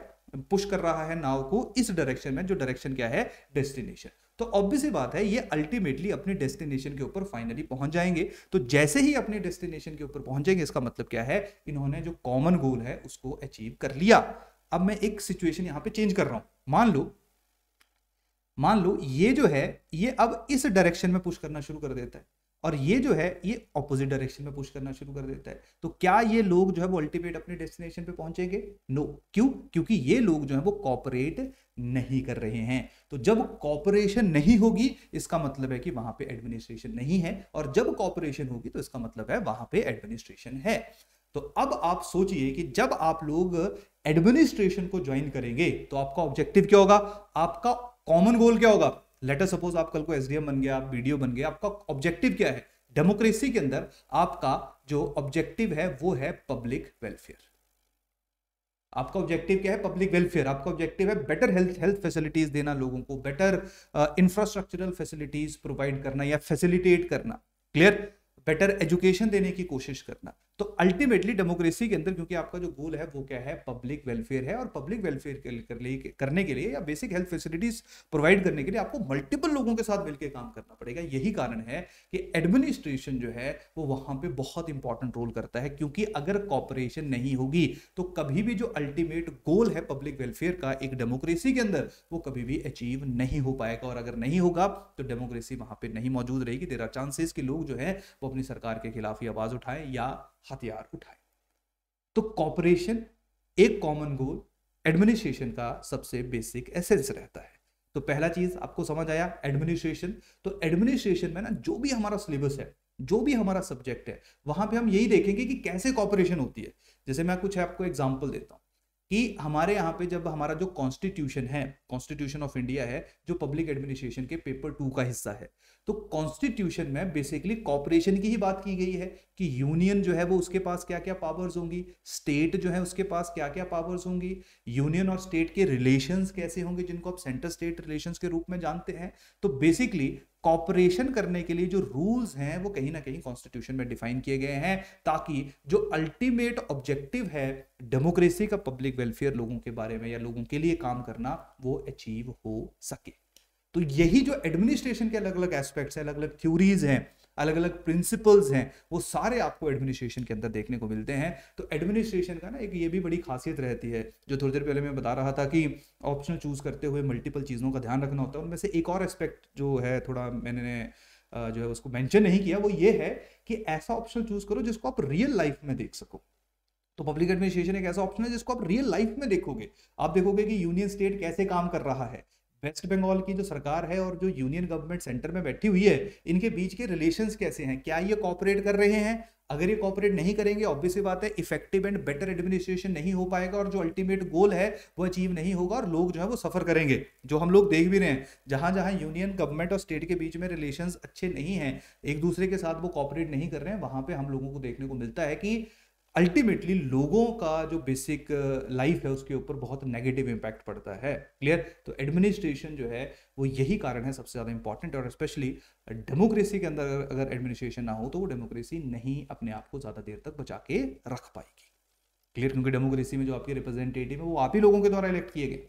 पुश कर रहा है नाव को इस डायरेक्शन में, जो डायरेक्शन क्या है? डेस्टिनेशन। तो ऑब्वियस सी बात है ये अल्टीमेटली अपने डेस्टिनेशन के ऊपर फाइनली पहुंच जाएंगे। तो जैसे ही अपने डेस्टिनेशन के ऊपर पहुंचेंगे, इसका मतलब क्या है? इन्होंने जो कॉमन गोल है उसको अचीव कर लिया। अब मैं एक सिचुएशन यहां पे चेंज कर रहा हूं। मान लो ये जो है ये अब इस डायरेक्शन में पुश करना शुरू कर देता है, और ये जो है ये ऑपोजिट डायरेक्शन में पुश करना शुरू कर देता है। तो क्या ये लोग जो है वो अल्टीमेट अपने डेस्टिनेशन पे पहुंचेंगे? नो। क्यों? क्योंकि ये लोग जो है वो कॉपरेट नहीं कर रहे हैं। तो जब कॉपरेशन नहीं होगी इसका मतलब है कि वहां पे एडमिनिस्ट्रेशन नहीं है, और जब कॉपरेशन होगी तो इसका मतलब है वहां पे एडमिनिस्ट्रेशन है। तो अब आप सोचिए कि जब आप लोग एडमिनिस्ट्रेशन को ज्वाइन करेंगे तो आपका ऑब्जेक्टिव क्या होगा? आपका कॉमन गोल क्या होगा? लेटर सपोज आप कल को एसडीएम बन गया, आप बीडीओ बन गया, आपका ऑब्जेक्टिव क्या है? डेमोक्रेसी के अंदर आपका जो ऑब्जेक्टिव है वो है पब्लिक वेलफेयर। आपका ऑब्जेक्टिव क्या है? Public welfare. आपका ऑब्जेक्टिव है बेटर हेल्थ फैसिलिटीज देना लोगों को, बेटर इंफ्रास्ट्रक्चरल फैसिलिटीज प्रोवाइड करना या फैसिलिटेट करना। क्लियर। बेटर एजुकेशन देने की कोशिश करना। तो अल्टीमेटली डेमोक्रेसी के अंदर क्योंकि आपका जो गोल है वो क्या है? पब्लिक वेलफेयर है, और पब्लिक वेलफेयर करने के लिए या बेसिक हेल्थ फैसिलिटीज प्रोवाइड करने के लिए आपको मल्टीपल लोगों के साथ मिलकर काम करना पड़ेगा। यही कारण है कि एडमिनिस्ट्रेशन जो है वो वहां पे बहुत इंपॉर्टेंट रोल करता है, क्योंकि अगर कॉपरेशन नहीं होगी तो कभी भी जो अल्टीमेट गोल है पब्लिक वेलफेयर का एक डेमोक्रेसी के अंदर, वो कभी भी अचीव नहीं हो पाएगा। और अगर नहीं होगा तो डेमोक्रेसी वहां पे नहीं मौजूद रहेगी। देयर आर चांसेस कि लोग जो है वो अपनी सरकार के खिलाफ ही आवाज उठाएं या हथियार उठाएं। तो कॉपरेशन, एक कॉमन गोल, एडमिनिस्ट्रेशन का सबसे बेसिक एसेंस रहता है। तो पहला चीज आपको समझ आया, एडमिनिस्ट्रेशन। तो एडमिनिस्ट्रेशन में ना जो भी हमारा सिलेबस है, जो भी हमारा सब्जेक्ट है, वहां पे हम यही देखेंगे कि कैसे कॉपरेशन होती है। जैसे मैं कुछ आपको एग्जांपल देता हूं कि हमारे यहाँ पे जब हमारा जो कॉन्स्टिट्यूशन है, कॉन्स्टिट्यूशन ऑफ इंडिया है, जो पब्लिक एडमिनिस्ट्रेशन के पेपर 2 का हिस्सा है, तो कॉन्स्टिट्यूशन में बेसिकली कॉपरेशन की ही बात की गई है कि यूनियन जो है वो उसके पास क्या क्या पावर्स होंगी, स्टेट जो है उसके पास क्या क्या पावर्स होंगी, यूनियन और स्टेट के रिलेशंस कैसे होंगे जिनको आप सेंटर स्टेट रिलेशंस के रूप में जानते हैं। तो बेसिकली कॉपरेशन करने के लिए जो रूल्स हैं वो कहीं ना कहीं कॉन्स्टिट्यूशन में डिफाइन किए गए हैं, ताकि जो अल्टीमेट ऑब्जेक्टिव है डेमोक्रेसी का, पब्लिक वेलफेयर, लोगों के बारे में या लोगों के लिए काम करना, वो अचीव हो सके। तो यही जो एडमिनिस्ट्रेशन के अलग अलग एस्पेक्ट्स हैं, अलग अलग थ्योरीज हैं, अलग अलग प्रिंसिपल्स हैं, वो सारे आपको एडमिनिस्ट्रेशन के अंदर देखने को मिलते हैं। तो एडमिनिस्ट्रेशन का ना एक ये भी बड़ी खासियत रहती है, जो थोड़ी देर पहले मैं बता रहा था कि ऑप्शनल चूज करते हुए मल्टीपल चीज़ों का ध्यान रखना होता है। उनमें से एक और एस्पेक्ट जो है, थोड़ा मैंने जो है उसको मेंशन नहीं किया, वो ये है कि ऐसा ऑप्शन चूज करो जिसको आप रियल लाइफ में देख सको। तो पब्लिक एडमिनिस्ट्रेशन एक ऐसा ऑप्शन है जिसको आप रियल लाइफ में देखोगे। आप देखोगे कि यूनियन स्टेट कैसे काम कर रहा है, वेस्ट बंगाल की जो सरकार है और जो यूनियन गवर्नमेंट सेंटर में बैठी हुई है, इनके बीच के रिलेशंस कैसे हैं, क्या ये कोऑपरेट कर रहे हैं। अगर ये कोऑपरेट नहीं करेंगे, ऑब्वियस सी बात है इफेक्टिव एंड बेटर एडमिनिस्ट्रेशन नहीं हो पाएगा और जो अल्टीमेट गोल है वो अचीव नहीं होगा और लोग जो है वो सफर करेंगे। जो हम लोग देख भी रहे हैं, जहां जहां यूनियन गवर्नमेंट और स्टेट के बीच में रिलेशंस अच्छे नहीं हैं, एक दूसरे के साथ वो कोऑपरेट नहीं कर रहे हैं, वहां पे हम लोगों को देखने को मिलता है कि अल्टीमेटली लोगों का जो बेसिक लाइफ है उसके ऊपर बहुत नेगेटिव इंपैक्ट पड़ता है। क्लियर। तो एडमिनिस्ट्रेशन जो है वो यही कारण है सबसे ज़्यादा इंपॉर्टेंट, और स्पेशली डेमोक्रेसी के अंदर अगर एडमिनिस्ट्रेशन ना हो तो वो डेमोक्रेसी नहीं अपने आप को ज़्यादा देर तक बचा के रख पाएगी। क्लियर। क्योंकि डेमोक्रेसी में जो आपके रिप्रेजेंटेटिव है वो आप ही लोगों के द्वारा इलेक्ट किए गए।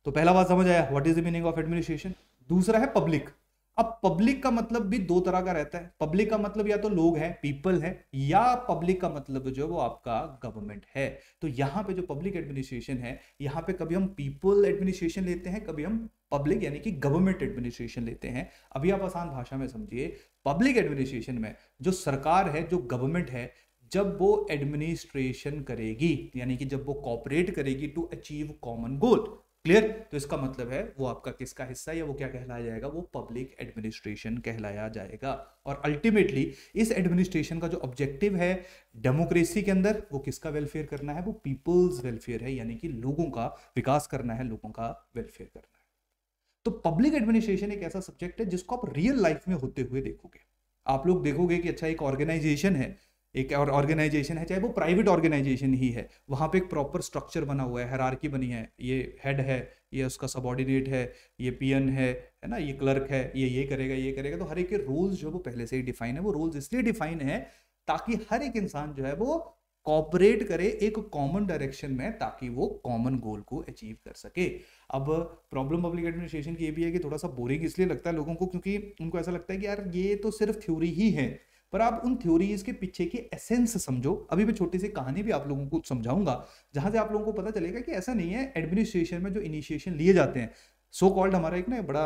तो पहला बात समझ आया, what is the meaning of administration. दूसरा है पब्लिक। अब पब्लिक का मतलब भी दो तरह का रहता है। पब्लिक का मतलब या तो लोग हैं, पीपल है, या पब्लिक का मतलब जो है वो आपका गवर्नमेंट है। तो यहाँ पे जो पब्लिक एडमिनिस्ट्रेशन है, यहाँ पे कभी हम पीपल एडमिनिस्ट्रेशन लेते हैं, कभी हम पब्लिक यानी कि गवर्नमेंट एडमिनिस्ट्रेशन लेते हैं। अभी आप आसान भाषा में समझिए, पब्लिक एडमिनिस्ट्रेशन में जो सरकार है, जो गवर्नमेंट है, जब वो एडमिनिस्ट्रेशन करेगी यानी कि जब वो कॉपरेट करेगी to achieve common goal. Clear. तो इसका मतलब है वो आपका किसका हिस्सा है, या वो क्या कहलाया जाएगा, वो पब्लिक एडमिनिस्ट्रेशन कहलाया जाएगा। और अल्टीमेटली इस एडमिनिस्ट्रेशन का जो ऑब्जेक्टिव है डेमोक्रेसी के अंदर, वो किसका वेलफेयर करना है, वो पीपल्स वेलफेयर है, यानी कि लोगों का विकास करना है, लोगों का वेलफेयर करना है। तो पब्लिक एडमिनिस्ट्रेशन एक ऐसा सब्जेक्ट है जिसको आप रियल लाइफ में होते हुए देखोगे। आप लोग देखोगे कि अच्छा एक ऑर्गेनाइजेशन है, एक और ऑर्गेनाइजेशन है, चाहे वो प्राइवेट ऑर्गेनाइजेशन ही है, वहां पे एक प्रॉपर स्ट्रक्चर बना हुआ है, हायरार्की बनी है, ये हेड है, ये उसका सबऑर्डिनेट है, ये पीएन है ना, ये क्लर्क है, ये करेगा, ये करेगा। तो हर एक के रोल्स जो वो पहले से ही डिफाइन है। वो रोल्स इसलिए डिफाइन है ताकि हर एक इंसान जो है वो कॉपरेट करे एक कॉमन डायरेक्शन में, ताकि वो कॉमन गोल को अचीव कर सके। अब प्रॉब्लम पब्लिक एडमिनिस्ट्रेशन की ये भी है कि थोड़ा सा बोरिंग इसलिए लगता है लोगों को, क्योंकि उनको ऐसा लगता है कि यार ये तो सिर्फ थ्योरी ही है। पर आप उन थ्योरीज के पीछे की एसेंस समझो। अभी मैं छोटी सी कहानी भी आप लोगों को समझाऊंगा, जहां से आप लोगों को पता चलेगा कि ऐसा नहीं है। एडमिनिस्ट्रेशन में जो इनिशिएशन लिए जाते हैं, सो कॉल्ड, हमारा एक ना बड़ा,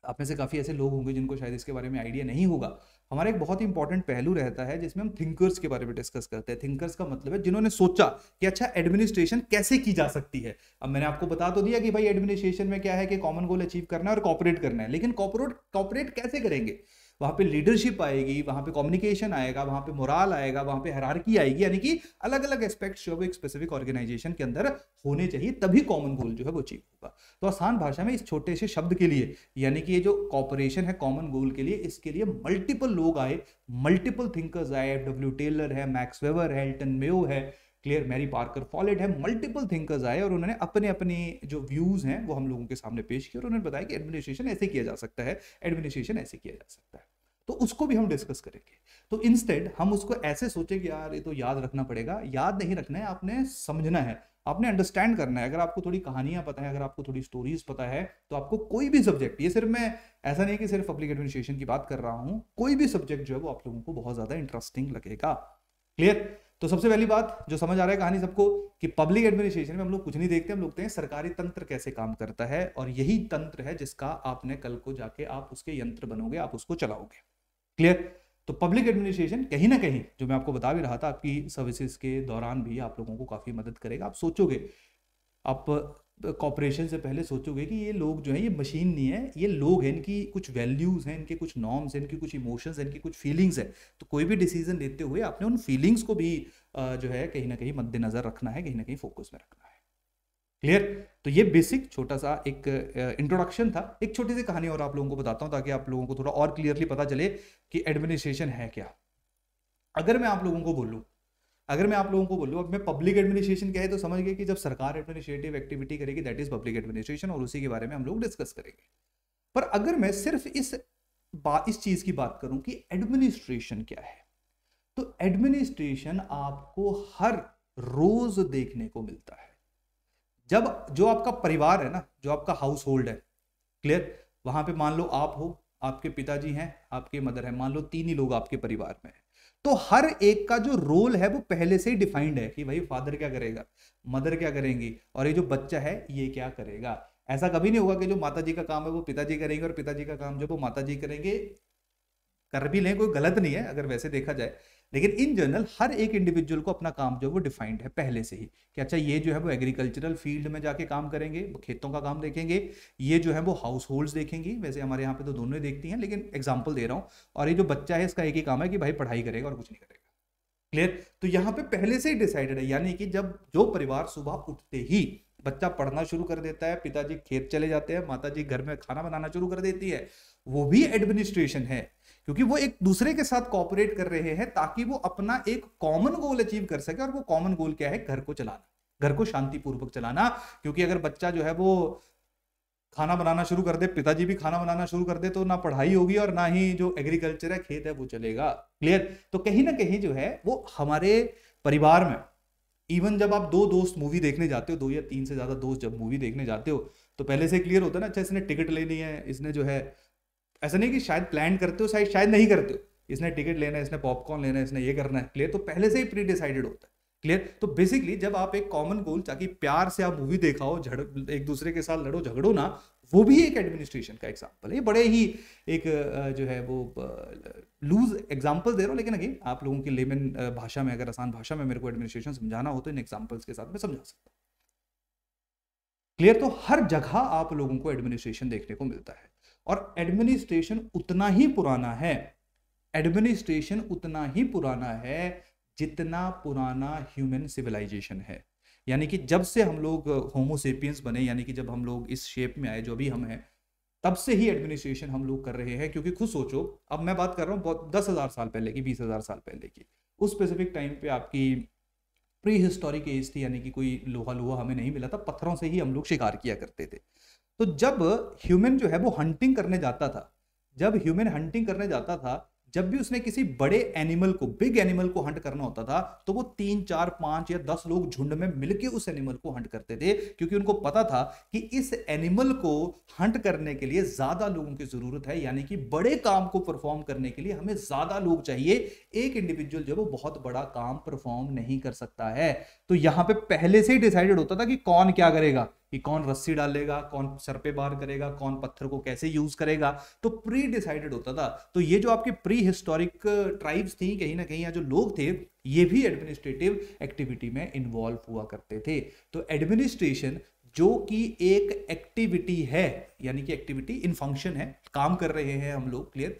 आप में से काफी ऐसे लोग होंगे जिनको शायद इसके बारे में आइडिया नहीं होगा, हमारा एक बहुत ही इंपॉर्टेंट पहलू रहता है जिसमें हम थिंकर्स के बारे में डिस्कस करते हैं। थिंकर्स का मतलब है जिन्होंने सोचा कि अच्छा एडमिनिस्ट्रेशन कैसे की जा सकती है। अब मैंने आपको बता तो दिया कि भाई एडमिनिस्ट्रेशन में क्या है कि कॉमन गोल अचीव करना है और कॉपरेट करना है, लेकिन कॉपरेट कैसे करेंगे। वहां पे लीडरशिप आएगी, वहां पे कम्युनिकेशन आएगा, वहां पे मोराल आएगा, वहां पे हायरार्की आएगी, यानी कि अलग अलग एस्पेक्ट्स जो है वो एक स्पेसिफिक ऑर्गेनाइजेशन के अंदर होने चाहिए, तभी कॉमन गोल जो है वो अचीव होगा। तो आसान भाषा में इस छोटे से शब्द के लिए, यानी कि ये जो कॉपरेशन है कॉमन गोल के लिए, इसके लिए मल्टीपल लोग आए, मल्टीपल थिंकर्स आए। एफ.डब्ल्यू. टेलर है, मैक्स वेबर है, एल्टन मेयो है, क्लियर, मैरी पार्कर फॉलेट है, मल्टीपल थिंकर्स आए और उन्होंने अपने अपने जो व्यूज हैं वो हम लोगों के सामने पेश किए और उन्होंने बताया कि एडमिनिस्ट्रेशन ऐसे किया जा सकता है, एडमिनिस्ट्रेशन ऐसे किया जा सकता है। तो उसको भी हम डिस्कस करेंगे। तो इंस्टेड हम उसको ऐसे सोचे कि यार ये तो याद रखना पड़ेगा। याद नहीं रखना है, आपने समझना है, आपने अंडरस्टैंड करना है। अगर आपको थोड़ी कहानियां पता है, अगर आपको थोड़ी स्टोरीज पता है, तो आपको कोई भी सब्जेक्ट, ये सिर्फ मैं ऐसा नहीं कि सिर्फ पब्लिक एडमिनिस्ट्रेशन की बात कर रहा हूं, कोई भी सब्जेक्ट जो है वो आप लोगों को बहुत ज्यादा इंटरेस्टिंग लगेगा। क्लियर। तो सबसे पहली बात जो समझ आ रहा है कहानी सबको, कि पब्लिक एडमिनिस्ट्रेशन में हम लोग कुछ नहीं देखते, हम लोग देखते हैं सरकारी तंत्र कैसे काम करता है, और यही तंत्र है जिसका आपने कल को जाके आप उसके यंत्र बनोगे, आप उसको चलाओगे। क्लियर। तो पब्लिक एडमिनिस्ट्रेशन कहीं ना कहीं, जो मैं आपको बता भी रहा था, आपकी सर्विसेज के दौरान भी आप लोगों को काफी मदद करेगा। आप सोचोगे, आप कॉपरेशन से पहले सोचोगे कि ये लोग जो है ये मशीन नहीं है, ये लोग हैं, इनकी कुछ वैल्यूज हैं, इनके कुछ नॉर्म्स हैं, इनकी कुछ इमोशंस हैं, इनकी कुछ फीलिंग्स है। तो कोई भी डिसीजन लेते हुए आपने उन फीलिंग्स को भी जो है कहीं ना कहीं मद्देनजर रखना है, कहीं ना कहीं फोकस में रखना है। क्लियर। तो ये बेसिक छोटा सा एक इंट्रोडक्शन था। एक छोटी सी कहानी और आप लोगों को बताता हूं ताकि आप लोगों को थोड़ा और क्लियरली पता चले कि एडमिनिस्ट्रेशन है क्या। अगर मैं आप लोगों को बोलूं, अब मैं पब्लिक एडमिनिस्ट्रेशन क्या है तो समझ गए कि जब सरकार एडमिनिस्ट्रेटिव एक्टिविटी करेगी दैट इज पब्लिक एडमिनिस्ट्रेशन, और उसी के बारे में हम लोग डिस्कस करेंगे। पर अगर मैं सिर्फ इस चीज की बात करूं कि एडमिनिस्ट्रेशन क्या है, तो एडमिनिस्ट्रेशन आपको हर रोज देखने को मिलता है। जब जो आपका परिवार है ना, जो आपका हाउस होल्ड है, क्लियर, वहां पे मान लो आप हो, आपके पिताजी हैं, आपके मदर है, मान लो 3 ही लोग आपके परिवार में हैं, तो हर एक का जो रोल है वो पहले से ही डिफाइंड है कि भाई फादर क्या करेगा, मदर क्या करेंगी, और ये जो बच्चा है ये क्या करेगा। ऐसा कभी नहीं होगा कि जो माताजी का काम है वो पिताजी करेंगे और पिताजी का काम जो वो माताजी करेंगे। कर भी लें, कोई गलत नहीं है अगर वैसे देखा जाए, लेकिन इन जनरल हर एक इंडिविजुअल को अपना काम जो है वो डिफाइंड है पहले से ही कि अच्छा ये जो है वो एग्रीकल्चरल फील्ड में जाके काम करेंगे, वो खेतों का काम देखेंगे, ये जो है वो हाउस होल्ड्स देखेंगी। वैसे हमारे यहाँ पे तो दोनों ही देखती हैं, लेकिन एग्जाम्पल दे रहा हूँ। और ये जो बच्चा है इसका एक ही काम है कि भाई पढ़ाई करेगा और कुछ नहीं करेगा। क्लियर? तो यहाँ पे पहले से ही डिसाइडेड है, यानी कि जब जो परिवार सुबह उठते ही बच्चा पढ़ना शुरू कर देता है, पिताजी खेत चले जाते हैं, माताजी घर में खाना बनाना शुरू कर देती है, वो भी एडमिनिस्ट्रेशन है, क्योंकि वो एक दूसरे के साथ कोऑपरेट कर रहे हैं ताकि वो अपना एक कॉमन गोल अचीव कर सके। और वो कॉमन गोल क्या है? घर को चलाना, घर को शांतिपूर्वक चलाना। क्योंकि अगर बच्चा जो है वो खाना बनाना शुरू कर दे, पिताजी भी खाना बनाना शुरू कर दे, तो ना पढ़ाई होगी और ना ही जो एग्रीकल्चर है, खेत है, वो चलेगा। क्लियर? तो कहीं ना कहीं जो है वो हमारे परिवार में, इवन जब आप दो दोस्त मूवी देखने जाते हो, 2 या 3 से ज्यादा दोस्त जब मूवी देखने जाते हो, तो पहले से क्लियर होता है ना, अच्छा इसने टिकट लेनी है, इसने जो है, ऐसा नहीं कि शायद प्लान करते हो, शायद नहीं करते हो, इसने टिकट लेना है, इसने पॉपकॉर्न लेना है, इसने ये करना है। क्लियर? तो पहले से ही प्री डिसाइडेड होता है। क्लियर? तो बेसिकली जब आप एक कॉमन गोल, ताकि प्यार से आप मूवी देखाओ, एक दूसरे के साथ लड़ो झगड़ो ना, वो भी एक एडमिनिस्ट्रेशन का एग्जाम्पल है। बड़े ही एक जो है वो लूज एग्जाम्पल दे रहा हूँ, लेकिन अगेन आप लोगों की लेमन भाषा में, अगर आसान भाषा में मेरे को एडमिनिस्ट्रेशन समझाना हो तो इन एग्जाम्पल्स के साथ मैं समझा सकता हूँ। क्लियर? तो हर जगह आप लोगों को एडमिनिस्ट्रेशन देखने को मिलता है, और एडमिनिस्ट्रेशन उतना ही पुराना है, एडमिनिस्ट्रेशन उतना ही पुराना है जितना पुराना ह्यूमन सिविलाइजेशन है। यानी कि जब से हम लोग होमोसेपियंस बने, यानी कि जब हम लोग इस शेप में आए जो भी हम हैं, तब से ही एडमिनिस्ट्रेशन हम लोग कर रहे हैं। क्योंकि खुद सोचो, अब मैं बात कर रहा हूँ बहुत 10,000 साल पहले की, 20,000 साल पहले की, उस स्पेसिफिक टाइम पे आपकी प्री हिस्टोरिक एज थी, यानी कि कोई लोहा लोहा हमें नहीं मिला था, पत्थरों से ही हम लोग शिकार किया करते थे। तो जब ह्यूमन जो है वो हंटिंग करने जाता था, जब ह्यूमन हंटिंग करने जाता था, जब भी उसने किसी बड़े एनिमल को, बिग एनिमल को हंट करना होता था, तो वो 3, 4, 5 या 10 लोग झुंड में मिलकर उस एनिमल को हंट करते थे। क्योंकि उनको पता था कि इस एनिमल को हंट करने के लिए ज्यादा लोगों की जरूरत है, यानी कि बड़े काम को परफॉर्म करने के लिए हमें ज्यादा लोग चाहिए। एक इंडिविजुअल जो वो बहुत बड़ा काम परफॉर्म नहीं कर सकता है। तो यहां पे पहले से ही डिसाइडेड होता था कि कौन क्या करेगा, कि कौन रस्सी डालेगा, कौन सर पे बार करेगा, कौन पत्थर को कैसे यूज करेगा। तो प्री डिसाइडेड होता था। तो ये जो आपके प्री हिस्टोरिक ट्राइब्स थी, कहीं ना कहीं या जो लोग थे, ये भी एडमिनिस्ट्रेटिव एक्टिविटी में इन्वॉल्व हुआ करते थे। तो एडमिनिस्ट्रेशन जो कि एक एक्टिविटी है, यानी कि एक्टिविटी इन फंक्शन है, काम कर रहे हैं हम लोग। क्लियर?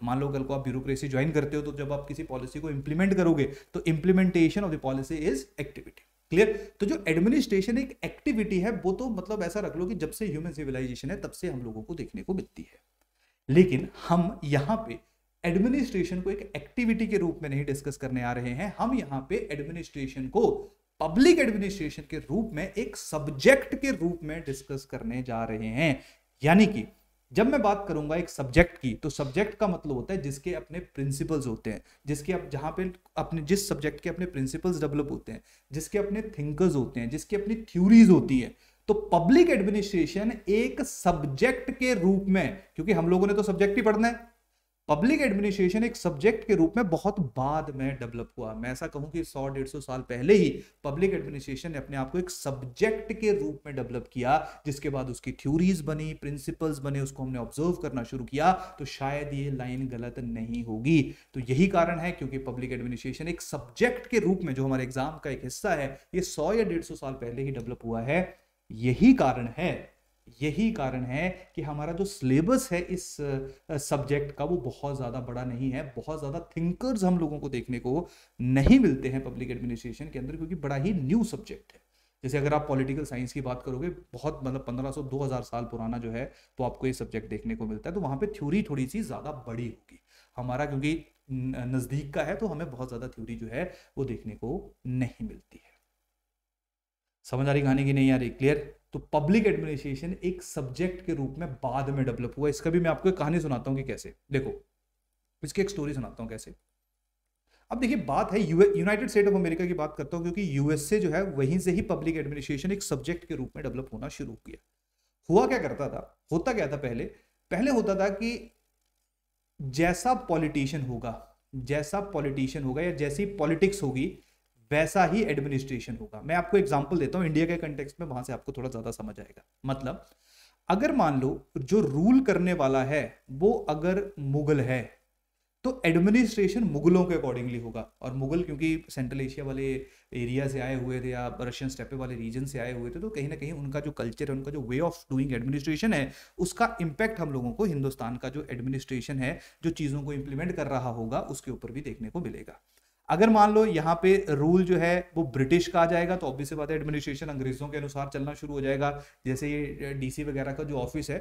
मान लो कल को आप ब्यूरोक्रेसी ज्वाइन करते हो, तो जब आप किसी पॉलिसी को इंप्लीमेंट करोगे तो implementation of the policy is activity. Clear? तो जो एडमिनिस्ट्रेशन एक एक्टिविटी है, वो तो मतलब ऐसा रख लो कि जब से ह्यूमन सिविलाइजेशन है तब से हम लोगों को देखने को मिलती है। लेकिन हम यहां पे एडमिनिस्ट्रेशन को एक एक्टिविटी के रूप में नहीं डिस्कस करने आ रहे हैं, हम यहां पे एडमिनिस्ट्रेशन को पब्लिक एडमिनिस्ट्रेशन के रूप में एक सब्जेक्ट के रूप में डिस्कस करने जा रहे हैं। यानी कि जब मैं बात करूंगा एक सब्जेक्ट की, तो सब्जेक्ट का मतलब होता है जिसके अपने प्रिंसिपल्स होते हैं, जिसके अब जहां पे अपने जिस सब्जेक्ट के अपने प्रिंसिपल्स डेवलप होते हैं, जिसके अपने थिंकर्स होते हैं, जिसकी अपनी थ्योरीज होती है। तो पब्लिक एडमिनिस्ट्रेशन एक सब्जेक्ट के रूप में, क्योंकि हम लोगों ने तो सब्जेक्ट ही पढ़ना है, पब्लिक एडमिनिस्ट्रेशन एक सब्जेक्ट के रूप में बहुत बाद में डेवलप हुआ। मैं ऐसा कहूं कि 100-150 साल पहले ही पब्लिक एडमिनिस्ट्रेशन ने अपने आप को एक सब्जेक्ट के रूप में डेवलप किया, जिसके बाद उसकी थ्योरीज बनी, प्रिंसिपल्स बने, उसको हमने ऑब्जर्व करना शुरू किया। तो शायद ये लाइन गलत नहीं होगी। तो यही कारण है, क्योंकि पब्लिक एडमिनिस्ट्रेशन एक सब्जेक्ट के रूप में, जो हमारे एग्जाम का एक हिस्सा है, ये 100 या 150 साल पहले ही डेवलप हुआ है। यही कारण है कि हमारा जो सिलेबस है इस सब्जेक्ट का, वो बहुत ज़्यादा बड़ा नहीं है। बहुत ज़्यादा थिंकर्स हम लोगों को देखने को नहीं मिलते हैं पब्लिक एडमिनिस्ट्रेशन के अंदर, क्योंकि बड़ा ही न्यू सब्जेक्ट है। जैसे अगर आप पॉलिटिकल साइंस की बात करोगे, बहुत मतलब 1500-2000 साल पुराना जो है, तो आपको ये सब्जेक्ट देखने को मिलता है। तो वहाँ पे थ्योरी थोड़ी सी ज़्यादा बड़ी होगी। हमारा क्योंकि नज़दीक का है, तो हमें बहुत ज़्यादा थ्योरी जो है वो देखने को नहीं मिलती है। समझ आ रही कहानी की नहीं आ रही? क्लियर? तो पब्लिक एडमिनिस्ट्रेशन एक सब्जेक्ट के रूप में बाद में डेवलप हुआ। इसका भी मैं आपको एक कहानी सुनाता हूं कि कैसे। देखो, इसकी एक स्टोरी सुनाता हूं कैसे। अब देखिए, बात है यूनाइटेड स्टेट ऑफ अमेरिका की बात करता हूं, क्योंकि यूएसए जो है वहीं से ही पब्लिक एडमिनिस्ट्रेशन एक सब्जेक्ट के रूप में डेवलप होना शुरू किया। हुआ क्या करता था, होता क्या था, पहले होता था कि जैसा पॉलिटिशियन होगा या जैसी पॉलिटिक्स होगी, वैसा ही एडमिनिस्ट्रेशन होगा। मैं आपको एग्जांपल देता हूं इंडिया के कंटेक्स्ट में, वहां से आपको थोड़ा ज्यादा समझ आएगा। मतलब अगर मान लो जो रूल करने वाला है वो अगर मुगल है तो एडमिनिस्ट्रेशन मुगलों के अकॉर्डिंगली होगा। और मुगल क्योंकि सेंट्रल एशिया वाले एरिया से आए हुए थे या रशियन स्टेपे वाले रीजन से आए हुए थे, तो कहीं ना कहीं उनका जो कल्चर है, उनका जो वे ऑफ डूइंग एडमिनिस्ट्रेशन है, उसका इंपैक्ट हम लोगों को हिंदुस्तान का जो एडमिनिस्ट्रेशन है, जो चीज़ों को इंप्लीमेंट कर रहा होगा, उसके ऊपर भी देखने को मिलेगा। अगर मान लो यहाँ पे रूल जो है वो ब्रिटिश का आ जाएगा तो ऑब्वियस बात है एडमिनिस्ट्रेशन अंग्रेजों के अनुसार चलना शुरू हो जाएगा। जैसे ये डीसी वगैरह का जो ऑफिस है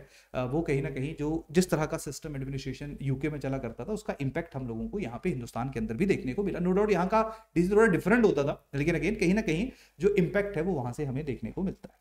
वो कहीं ना कहीं जो जिस तरह का सिस्टम एडमिनिस्ट्रेशन यूके में चला करता था, उसका इंपैक्ट हम लोगों को यहाँ पे हिंदुस्तान के अंदर भी देखने को मिला। नो डाउट यहाँ का डीसी थोड़ा डिफरेंट होता था, लेकिन अगेन कहीं ना कहीं जो इंपैक्ट है वो वहां से हमें देखने को मिलता है।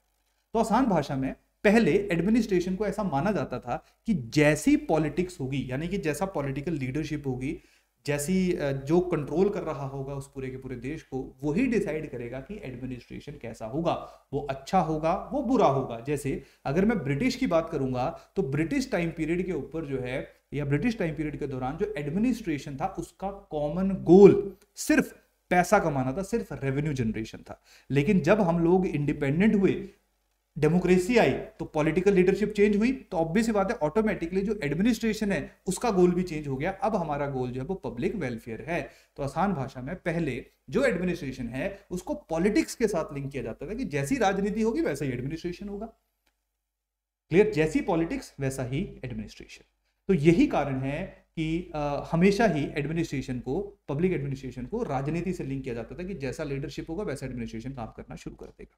तो आसान भाषा में पहले एडमिनिस्ट्रेशन को ऐसा माना जाता था कि जैसी पॉलिटिक्स होगी, यानी कि जैसा पॉलिटिकल लीडरशिप होगी, जैसी जो कंट्रोल कर रहा होगा उस पूरे के पूरे देश को, वही डिसाइड करेगा कि एडमिनिस्ट्रेशन कैसा होगा, वो अच्छा होगा, वो बुरा होगा। जैसे अगर मैं ब्रिटिश की बात करूंगा तो ब्रिटिश टाइम पीरियड के ऊपर जो है, या ब्रिटिश टाइम पीरियड के दौरान जो एडमिनिस्ट्रेशन था उसका कॉमन गोल सिर्फ पैसा कमाना था, सिर्फ रेवेन्यू जनरेशन था। लेकिन जब हम लोग इंडिपेंडेंट हुए, डेमोक्रेसी आई, तो पॉलिटिकल लीडरशिप चेंज हुई, तो ऑब्वियस बात है ऑटोमेटिकली जो एडमिनिस्ट्रेशन है उसका गोल भी चेंज हो गया। अब हमारा गोल जो है वो पब्लिक वेलफेयर है। तो आसान भाषा में पहले जो एडमिनिस्ट्रेशन है उसको पॉलिटिक्स के साथ लिंक किया जाता था कि जैसी राजनीति होगी वैसा ही एडमिनिस्ट्रेशन होगा। क्लियर? जैसी पॉलिटिक्स वैसा ही एडमिनिस्ट्रेशन। तो यही कारण है कि हमेशा ही एडमिनिस्ट्रेशन को, पब्लिक एडमिनिस्ट्रेशन को राजनीति से लिंक किया जाता था कि जैसा लीडरशिप होगा वैसा एडमिनिस्ट्रेशन काम करना शुरू कर देगा।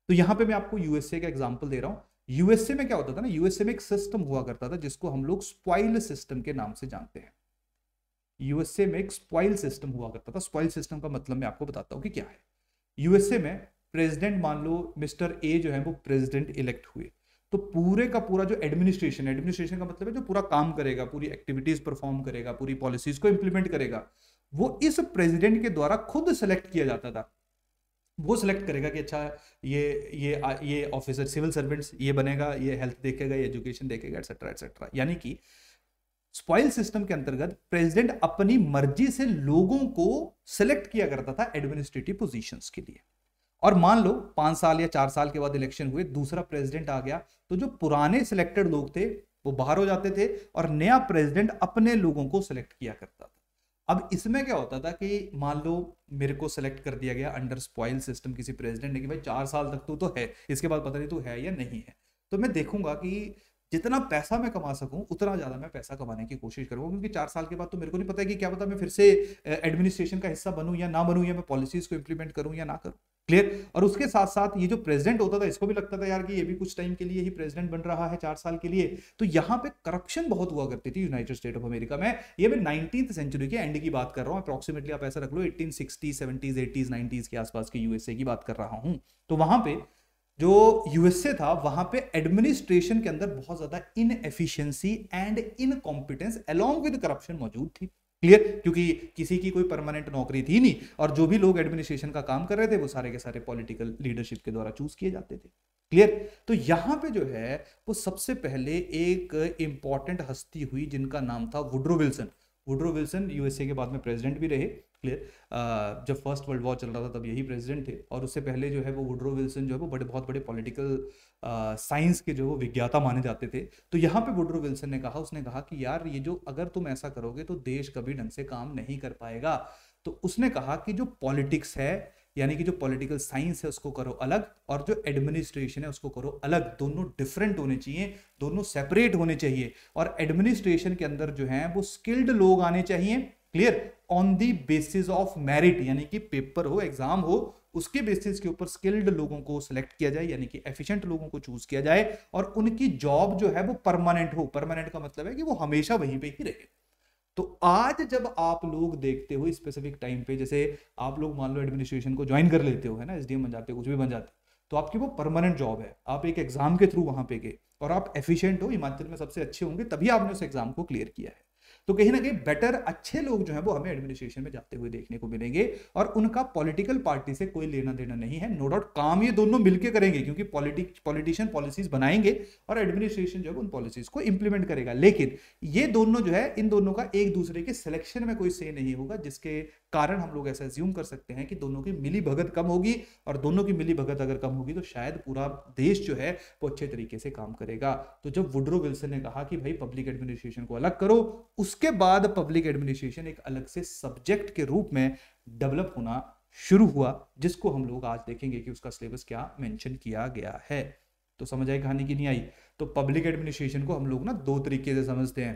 तो यहां पे मैं आपको यूएसए का एग्जांपल दे रहा हूं। यूएसए में क्या होता था ना, यूएसए में एक सिस्टम हुआ करता था जिसको हम लोग स्पॉइल सिस्टम के नाम से जानते हैं। यूएसए में एक स्पॉइल सिस्टम हुआ करता था। स्पॉइल सिस्टम का मतलब मैं आपको बताता हूं कि क्या है। यूएसए में प्रेसिडेंट, मान लो मिस्टर ए जो है वो प्रेसिडेंट इलेक्ट हुए, तो पूरे का पूरा जो एडमिनिस्ट्रेशन, एडमिनिस्ट्रेशन का मतलब है जो पूरा काम करेगा, पूरी एक्टिविटीज परफॉर्म करेगा, पूरी पॉलिसीज को इंप्लीमेंट करेगा, वो इस प्रेसिडेंट के द्वारा खुद सेलेक्ट किया जाता था। वो सिलेक्ट करेगा कि अच्छा ये ऑफिसर, सिविल सर्वेंट्स ये बनेगा, ये हेल्थ देखेगा, ये एजुकेशन देखेगा, एटसेट्रा एटसेट्रा। यानी कि स्पॉइल सिस्टम के अंतर्गत प्रेसिडेंट अपनी मर्जी से लोगों को सिलेक्ट किया करता था एडमिनिस्ट्रेटिव पोजीशंस के लिए। और मान लो 5 साल या 4 साल के बाद इलेक्शन हुए, दूसरा प्रेसिडेंट आ गया, तो जो पुराने सिलेक्टेड लोग थे वो बाहर हो जाते थे और नया प्रेसिडेंट अपने लोगों को सिलेक्ट किया करता था। अब इसमें क्या होता था कि मान लो मेरे को सिलेक्ट कर दिया गया अंडर स्पॉइल सिस्टम किसी प्रेसिडेंट ने कि भाई 4 साल तक तो है, इसके बाद पता नहीं तू है या नहीं है। तो मैं देखूंगा कि जितना पैसा मैं कमा सकूं उतना ज्यादा मैं पैसा कमाने की कोशिश करूंगा, क्योंकि 4 साल के बाद तो मेरे को नहीं पता है कि क्या पता मैं फिर से एडमिनिस्ट्रेशन का हिस्सा बनूं या ना बनूं, या मैं पॉलिसीज को इंप्लीमेंट करूं या ना करूं। क्लियर? और उसके साथ साथ ये जो प्रेसिडेंट होता था इसको भी लगता था यार कि ये भी कुछ टाइम के लिए ही प्रेसिडेंट बन रहा है, 4 साल के लिए। तो यहाँ पे करप्शन बहुत हुआ करती थी यूनाइटेड स्टेट ऑफ अमेरिका में। ये मैं 19th सेंचुरी के एंड की बात कर रहा हूँ, अप्रोक्सीमेटली आप ऐसा रख लो 1860, 70s, 80s, 90s के आसपास के यूएसए की बात कर रहा हूँ। तो वहां पे जो यूएसए था वहां पे एडमिनिस्ट्रेशन के अंदर बहुत ज्यादा inefficiency and incompetence along with corruption मौजूद थी। क्लियर? क्योंकि किसी की कोई परमानेंट नौकरी थी नहीं, और जो भी लोग एडमिनिस्ट्रेशन का काम कर रहे थे वो सारे के सारे पॉलिटिकल लीडरशिप के द्वारा चूज किए जाते थे। क्लियर? तो यहां पे जो है वो सबसे पहले एक इंपॉर्टेंट हस्ती हुई जिनका नाम था Woodrow Wilson. Woodrow Wilson USA के बाद में प्रेसिडेंट भी रहे। क्लियर? जब फर्स्ट वर्ल्ड वॉर चल रहा था तब यही प्रेसिडेंट थे, और उससे पहले जो है वो वुड्रो विल्सन जो है वो बहुत बड़े पॉलिटिकल साइंस के जो वो विज्ञाता माने जाते थे। तो यहाँ पे वुड्रो विल्सन ने कहा, उसने कहा कि यार ये जो अगर तुम ऐसा करोगे तो देश कभी ढंग से काम नहीं कर पाएगा। तो उसने कहा कि जो पॉलिटिक्स है, यानी कि जो पॉलिटिकल साइंस है उसको करो अलग, और जो एडमिनिस्ट्रेशन है उसको करो अलग। दोनों डिफरेंट होने चाहिए, दोनों सेपरेट होने चाहिए। और एडमिनिस्ट्रेशन के अंदर जो है वो स्किल्ड लोग आने चाहिए। Clear? On the basis of merit, यानी कि पेपर हो, एग्जाम हो, उसके बेसिस के ऊपर स्किल्ड लोगों को सिलेक्ट किया जाए, यानी कि एफिशिएंट लोगों को चूज किया जाए, और उनकी जॉब जो है वो परमानेंट हो। परमानेंट का मतलब है कि वो हमेशा वहीं पे ही रहे। तो आज जब आप लोग देखते हो स्पेसिफिक टाइम पे, जैसे आप लोग मान लो एडमिनिस्ट्रेशन को ज्वाइन कर लेते हो, है ना, एसडीएम बन जाते हो, कुछ भी बन जाते हो, तो आपकी वो परमानेंट जॉब है। आप एक एग्जाम के थ्रू वहां पे गए और आप एफिशिएंट हो, हिमाचल में सबसे अच्छे होंगे, तभी आपने उस एग्जाम को क्लियर किया है। तो कहीं ना कहीं बेटर, अच्छे लोग जो है वो हमें एडमिनिस्ट्रेशन में जाते हुए देखने को मिलेंगे, और उनका पॉलिटिकल पार्टी से कोई लेना देना नहीं है। नो डाउट काम ये दोनों मिलकर करेंगे, क्योंकि पॉलिटिशियन पॉलिसीज बनाएंगे और एडमिनिस्ट्रेशन जो है उन पॉलिसीज को इंप्लीमेंट करेगा। लेकिन ये दोनों जो है, इन दोनों का एक दूसरे के सिलेक्शन में कोई से नहीं होगा, जिसके कारण हम लोग ऐसा एज्यूम कर सकते हैं कि दोनों की मिली भगत कम होगी, और दोनों की मिली भगत अगर कम होगी तो शायद पूरा देश जो है वो अच्छे तरीके से काम करेगा। तो जब वुड्रो विल्सन ने कहा कि भाई पब्लिक एडमिनिस्ट्रेशन को अलग करो, उसके बाद पब्लिक एडमिनिस्ट्रेशन एक अलग से सब्जेक्ट के रूप में डेवलप होना शुरू हुआ, जिसको हम लोग आज देखेंगे कि उसका सिलेबस क्या मेंशन किया गया है। तो समझ आई कहानी की नहीं आई? तो पब्लिक एडमिनिस्ट्रेशन को हम लोग ना दो तरीके से समझते हैं।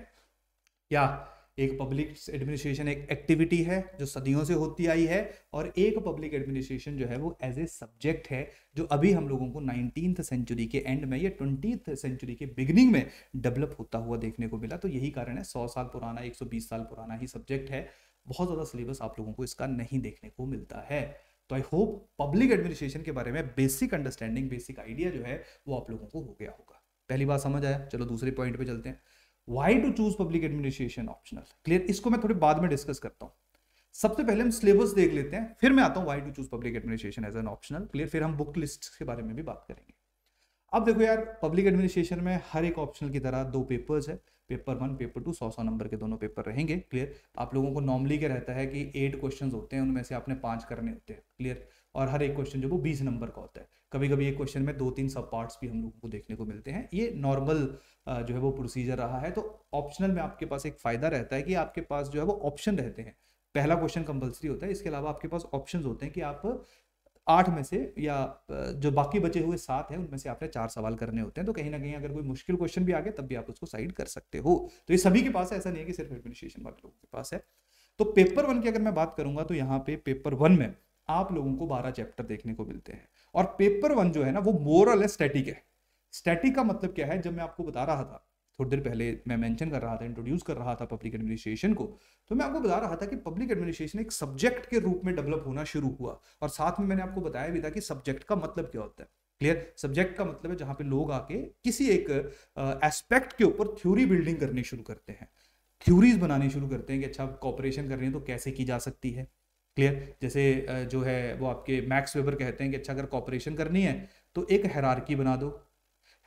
क्या? एक पब्लिक एडमिनिस्ट्रेशन एक एक्टिविटी है जो सदियों से होती आई है, और एक पब्लिक एडमिनिस्ट्रेशन जो है वो एज ए सब्जेक्ट है जो अभी हम लोगों को 19th सेंचुरी के एंड में या 20th सेंचुरी के बिगिनिंग में डेवलप होता हुआ देखने को मिला। तो यही कारण है 100 साल पुराना, 120 साल पुराना ही सब्जेक्ट है, बहुत ज़्यादा सिलेबस आप लोगों को इसका नहीं देखने को मिलता है। तो आई होप पब्लिक एडमिनिस्ट्रेशन के बारे में बेसिक अंडरस्टैंडिंग, बेसिक आइडिया जो है वो आप लोगों को हो गया होगा। पहली बात समझ आया? चलो दूसरे पॉइंट पे चलते हैं। Why to choose public administration optional? Clear? इसको मैं थोड़े बाद में डिस्कस करता हूं। सबसे पहले हम सिलेबस देख लेते हैं, फिर मैं आता हूं why to choose public administration as an optional। Clear? फिर हम बुक लिस्ट के बारे में भी बात करेंगे। अब देखो यार, पब्लिक एडमिनिस्ट्रेशन में हर एक ऑप्शनल की तरह दो पेपर्स है, पेपर 1 पेपर 2, 100 नंबर के दोनों पेपर रहेंगे। क्लियर? आप लोगों को नॉर्मली क्या रहता है कि 8 क्वेश्चन होते हैं, उनमें से आपने 5 करने होते हैं। क्लियर? और हर एक क्वेश्चन जो वो 20 नंबर का होता है। कभी कभी एक क्वेश्चन में 2-3 सब पार्ट्स भी हम लोगों को देखने को मिलते हैं। ये नॉर्मल जो है वो प्रोसीजर रहा है। तो ऑप्शनल में आपके पास एक फायदा रहता है कि आपके पास जो है वो ऑप्शन रहते हैं। पहला क्वेश्चन कंपलसरी होता है, इसके अलावा आपके पास ऑप्शंस होते हैं कि आप 8 में से या जो बाकी बचे हुए 7 हैं उनमें से आपने 4 सवाल करने होते हैं। तो कहीं ना कहीं अगर कोई मुश्किल क्वेश्चन भी आ गया तब भी आप उसको साइड कर सकते हो। तो ये सभी के पास है, ऐसा नहीं है कि सिर्फ एडमिनिस्ट्रेशन वाले लोगों के पास है। तो पेपर 1 की अगर मैं बात करूंगा तो यहाँ पे पेपर 1 में आप लोगों को 12 चैप्टर देखने को मिलते हैं, और पेपर 1 जो है ना वो मोर और लेस स्टैटिक है। स्टैटिक का मतलब क्या है? जब मैं आपको बता रहा था थोड़ी देर पहले, मैं मेंशन कर रहा था, इंट्रोड्यूस कर रहा था पब्लिक एडमिनिस्ट्रेशन को, तो मैं आपको बता रहा था कि पब्लिक एडमिनिस्ट्रेशन एक सब्जेक्ट के रूप में डेवलप होना शुरू हुआ, और साथ में मैंने आपको बताया भी था कि सब्जेक्ट का मतलब क्या होता है। क्लियर? सब्जेक्ट का मतलब है जहां पे लोग आके किसी एक एस्पेक्ट के ऊपर थ्योरी बिल्डिंग करनी शुरू करते हैं, थ्योरीज बनानी शुरू करते हैं कि अच्छा कॉपरेशन करनी है तो कैसे की जा सकती है। क्लियर? जैसे जो है वो आपके मैक्स वेबर कहते हैं कि अच्छा अगर कॉपरेशन करनी है तो एक हायरार्की बना दो।